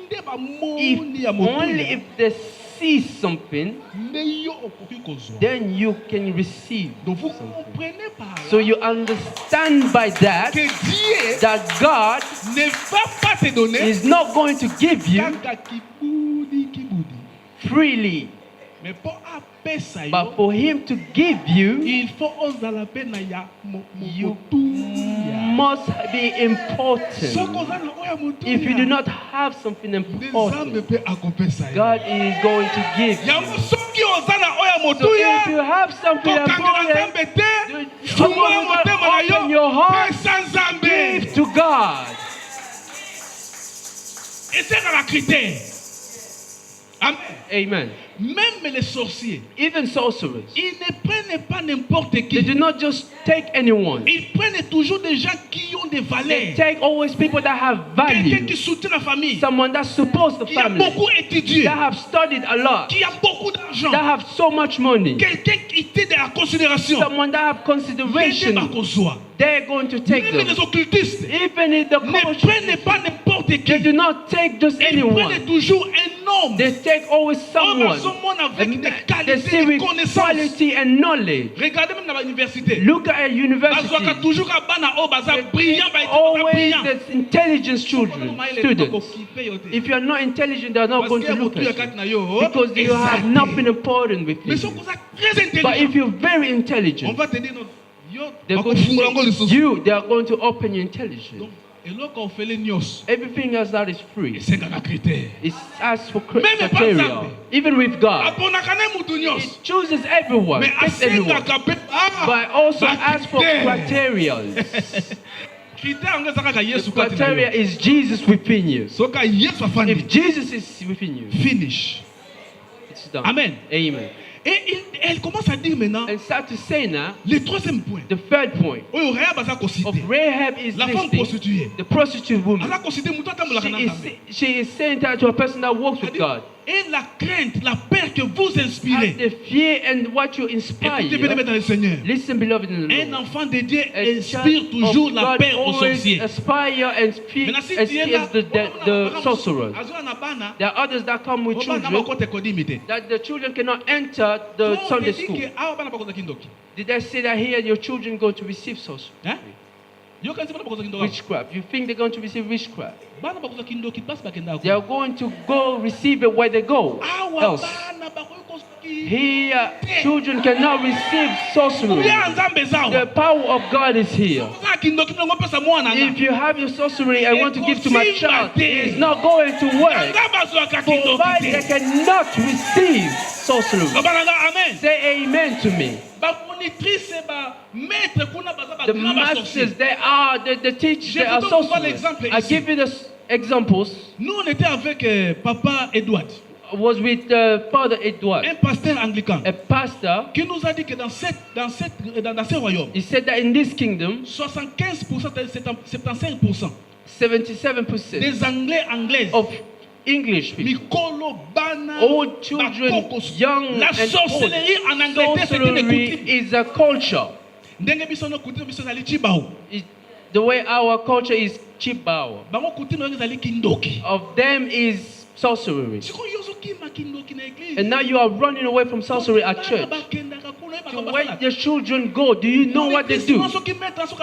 Speaker 1: nde
Speaker 5: If
Speaker 1: bamoni ya motu
Speaker 5: only
Speaker 1: ya,
Speaker 5: if they see something,
Speaker 1: nde yo okoki kozwa.
Speaker 5: then you can receive
Speaker 1: Donc vous
Speaker 5: something.
Speaker 1: comprenez par là
Speaker 5: So you understand by that
Speaker 1: que Dieu
Speaker 5: that God
Speaker 1: ne va pas te donner
Speaker 5: is not going to give you
Speaker 1: kaka kibudi.
Speaker 5: freely,
Speaker 1: Mais pour apesa yo,
Speaker 5: but for Him to give you,
Speaker 1: il faut ozala pe na ya
Speaker 5: you
Speaker 1: motu ya.
Speaker 5: must be
Speaker 1: Soki
Speaker 5: important.
Speaker 1: oza na oya motu
Speaker 5: If you
Speaker 1: ya,
Speaker 5: do not have something
Speaker 1: nde Nzambe
Speaker 5: important,
Speaker 1: pe akopesa yo.
Speaker 5: God is going to give you.
Speaker 1: Yango soki oza na oya
Speaker 5: So
Speaker 1: motu ya,
Speaker 5: if you have something
Speaker 1: kokangela
Speaker 5: important,
Speaker 1: Nzambe te,
Speaker 5: someone
Speaker 1: fungola
Speaker 5: will
Speaker 1: motema na
Speaker 5: open
Speaker 1: yo,
Speaker 5: your heart,
Speaker 1: pesa Nzambe.
Speaker 5: give to God.
Speaker 1: Ezala critère. Amen.
Speaker 5: Amen.
Speaker 1: Même les sorciers,
Speaker 5: Even sorcerers,
Speaker 1: ils ne prennent pas n'importe
Speaker 5: they
Speaker 1: qui.
Speaker 5: do not just take anyone.
Speaker 1: Ils prennent toujours des gens qui ont des
Speaker 5: They
Speaker 1: valeurs.
Speaker 5: take always people that have
Speaker 1: Quelqu'un
Speaker 5: value.
Speaker 1: qui soutient la famille,
Speaker 5: Someone that supports the
Speaker 1: qui a
Speaker 5: family,
Speaker 1: beaucoup étudié,
Speaker 5: that have studied a lot,
Speaker 1: qui a beaucoup d'argent.
Speaker 5: that have so much money.
Speaker 1: Quelqu'un qui était de la considération.
Speaker 5: Someone that have consideration, they're going to take
Speaker 1: Même
Speaker 5: them.
Speaker 1: les occultistes
Speaker 5: Even if the
Speaker 1: ne
Speaker 5: coach,
Speaker 1: prennent pas n'importe
Speaker 5: they
Speaker 1: qui.
Speaker 5: do not take just
Speaker 1: Ils
Speaker 5: anyone.
Speaker 1: prennent toujours un homme.
Speaker 5: They take always someone.
Speaker 1: Someone avec
Speaker 5: And
Speaker 1: des
Speaker 5: they
Speaker 1: qualités,
Speaker 5: see
Speaker 1: des
Speaker 5: with
Speaker 1: connaissances.
Speaker 5: quality and knowledge.
Speaker 1: Regardez même dans l'université.
Speaker 5: Look at university.
Speaker 1: Bazwaka toujours à bana o baza brillant, ba
Speaker 5: Always
Speaker 1: brillant.
Speaker 5: the intelligent children, students. If you are not intelligent, they are not going to look at you. Because you have nothing important with
Speaker 1: Mais
Speaker 5: you.
Speaker 1: si vous êtes très intelligent,
Speaker 5: But if you're very
Speaker 1: on
Speaker 5: intelligent,
Speaker 1: va te dire non. Yo,
Speaker 5: they're going to say, they are going to open your intelligence.
Speaker 1: Donc, et là quand on fait les nyos,
Speaker 5: Everything else that is free
Speaker 1: c'est un critère.
Speaker 5: is asked for
Speaker 1: Même pas
Speaker 5: criteria.
Speaker 1: ça.
Speaker 5: Even with God,
Speaker 1: Apona kana mutu nyos.
Speaker 5: it chooses everyone,
Speaker 1: Mais
Speaker 5: takes everyone.
Speaker 1: asenga kape
Speaker 5: But also
Speaker 1: ba
Speaker 5: ask for
Speaker 1: critère.
Speaker 5: criteria.
Speaker 1: Critère ngeza kaka Yesu
Speaker 5: The
Speaker 1: kati na
Speaker 5: criteria
Speaker 1: yo.
Speaker 5: is Jesus within you.
Speaker 1: Soka Yesu afandi.
Speaker 5: If Jesus is within you,
Speaker 1: Finish.
Speaker 5: it's done.
Speaker 1: Amen.
Speaker 5: Amen.
Speaker 1: Et elle commence à dire maintenant
Speaker 5: And start to say now,
Speaker 1: le troisième point.
Speaker 5: the third point
Speaker 1: Oyo Rahab baza ko
Speaker 5: of
Speaker 1: citer.
Speaker 5: Rahab is
Speaker 1: La femme
Speaker 5: listing
Speaker 1: prostituée.
Speaker 5: the prostitute woman.
Speaker 1: Aza ko citer mutu atambolaka na Nzambe.
Speaker 5: She is saying that to a person that walks with God.
Speaker 1: Et la crainte, la peur que vous
Speaker 5: Have
Speaker 1: inspirez.
Speaker 5: the fear and what you inspire.
Speaker 1: Écoutez bien dans le Seigneur.
Speaker 5: Listen, beloved in the
Speaker 1: Un
Speaker 5: Lord.
Speaker 1: enfant de Dieu
Speaker 5: A
Speaker 1: inspire
Speaker 5: child
Speaker 1: toujours
Speaker 5: of
Speaker 1: la
Speaker 5: God
Speaker 1: peur aux
Speaker 5: always
Speaker 1: sorciers.
Speaker 5: aspire and
Speaker 1: Maintenant, si tu es là,
Speaker 5: the sorcerers.
Speaker 1: Azwa na bana,
Speaker 5: There are others that come with
Speaker 1: obana
Speaker 5: children
Speaker 1: makote kodimite.
Speaker 5: that the children cannot enter the
Speaker 1: Donc,
Speaker 5: Sunday
Speaker 1: on dit
Speaker 5: school.
Speaker 1: que awa bana bakoza kindoki.
Speaker 5: Did I say that here your children going to receive sorcery?
Speaker 1: Hein? Yo kanisi bana bakoza kindoki.
Speaker 5: Witchcraft. You think they're going to receive witchcraft?
Speaker 1: Bana bakoza kindoki basi bakenda
Speaker 5: They are going to go receive it where they go.
Speaker 1: Awa
Speaker 5: Else.
Speaker 1: bana bakoza koski.
Speaker 5: Here, children cannot receive sorcery.
Speaker 1: Ya nzambe zao.
Speaker 5: The power of God is here.
Speaker 1: Koza kindoki ngo pesa mwana nga.
Speaker 5: If you have your sorcery I want to give to my child, it is not going to work.
Speaker 1: Nga bazwa ka
Speaker 5: Provided they
Speaker 1: kindoki.
Speaker 5: cannot receive sorcery.
Speaker 1: Bana nga amen.
Speaker 5: Say amen to me.
Speaker 1: Ba monitrice ba maître kuna baza ba
Speaker 5: The
Speaker 1: grand
Speaker 5: masters,
Speaker 1: sorcier.
Speaker 5: they are the teachers,
Speaker 1: Je
Speaker 5: they
Speaker 1: vous
Speaker 5: are
Speaker 1: donne souvent
Speaker 5: sorcerers.
Speaker 1: l'exemple
Speaker 5: I
Speaker 1: ici.
Speaker 5: give you the examples.
Speaker 1: Nous on était avec papa Edward,
Speaker 5: Was with Father Edward,
Speaker 1: un pasteur anglican.
Speaker 5: a pastor.
Speaker 1: Qui nous a dit que dans ce royaume,
Speaker 5: He said that in this kingdom,
Speaker 1: 75%, 75%
Speaker 5: 77%
Speaker 1: des Anglaises,
Speaker 5: of English people,
Speaker 1: Mikolo, Bana,
Speaker 5: old children,
Speaker 1: Bakokos,
Speaker 5: young
Speaker 1: la
Speaker 5: and old,
Speaker 1: sorcellerie en Angleterre, c'était des
Speaker 5: sorcery
Speaker 1: coutumes.
Speaker 5: is a culture.
Speaker 1: Ndenge biso no coutume biso ezali chibao.
Speaker 5: The way our culture is chibao.
Speaker 1: Bango coutume oyo ezali kindoki.
Speaker 5: Of them is sorcery.
Speaker 1: Sikoyo yo ozokima kindoki na église.
Speaker 5: And now you are running away from sorcery at church.
Speaker 1: Bakendaka kuna,
Speaker 5: To
Speaker 1: bakendaka
Speaker 5: where
Speaker 1: basala.
Speaker 5: the children go, do you know what they do?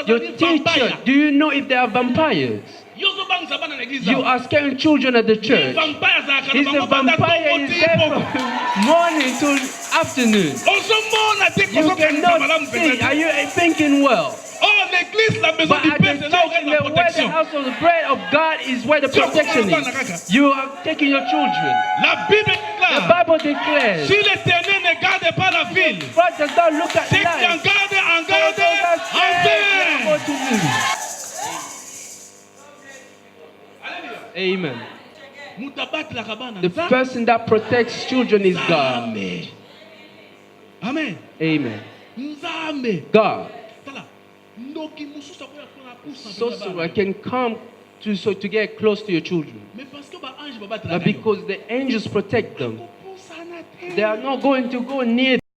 Speaker 5: Your teacher, do you know if they are vampires?
Speaker 1: Yo ozobangisa bana na église.
Speaker 5: You are scaring children at the church.
Speaker 1: Vampire azalaka na
Speaker 5: He's a
Speaker 1: bango banda
Speaker 5: vampire, he's there
Speaker 1: tongo
Speaker 5: from morning till afternoon.
Speaker 1: ozomona te
Speaker 5: You
Speaker 1: kozokanisa malamu
Speaker 5: cannot see.
Speaker 1: mpenza.
Speaker 5: Are you thinking well?
Speaker 1: Oh, l'église, la maison
Speaker 5: But
Speaker 1: du
Speaker 5: at
Speaker 1: Père,
Speaker 5: the
Speaker 1: c'est là où
Speaker 5: church,
Speaker 1: il y
Speaker 5: in
Speaker 1: a
Speaker 5: the
Speaker 1: la
Speaker 5: where the
Speaker 1: protection.
Speaker 5: house of the bread of God is where the protection is. You are taking your children.
Speaker 1: La Bible
Speaker 5: The
Speaker 1: déclare,
Speaker 5: Bible declares,
Speaker 1: si l'Éternel ne garde pas la ville,
Speaker 5: God does not look at
Speaker 1: c'est qui en
Speaker 5: life.
Speaker 1: garde, en
Speaker 5: God
Speaker 1: garde,
Speaker 5: does not
Speaker 1: en
Speaker 5: say what
Speaker 1: vain.
Speaker 5: to do. Amen.
Speaker 1: Mutabatlaka bana,
Speaker 5: The
Speaker 1: nzambe.
Speaker 5: person that protects children is God.
Speaker 1: Nzambe. Amen.
Speaker 5: Amen.
Speaker 1: Nzambe.
Speaker 5: God.
Speaker 1: Tala, ndoki mususu akoya mpona kusa mpena
Speaker 5: Sorcerer
Speaker 1: bana.
Speaker 5: can come to get close to your children.
Speaker 1: Mais parce que ba ange
Speaker 5: But
Speaker 1: babatlaka yo.
Speaker 5: because the angels protect them,
Speaker 1: Kokosana te.
Speaker 5: they are not going to go near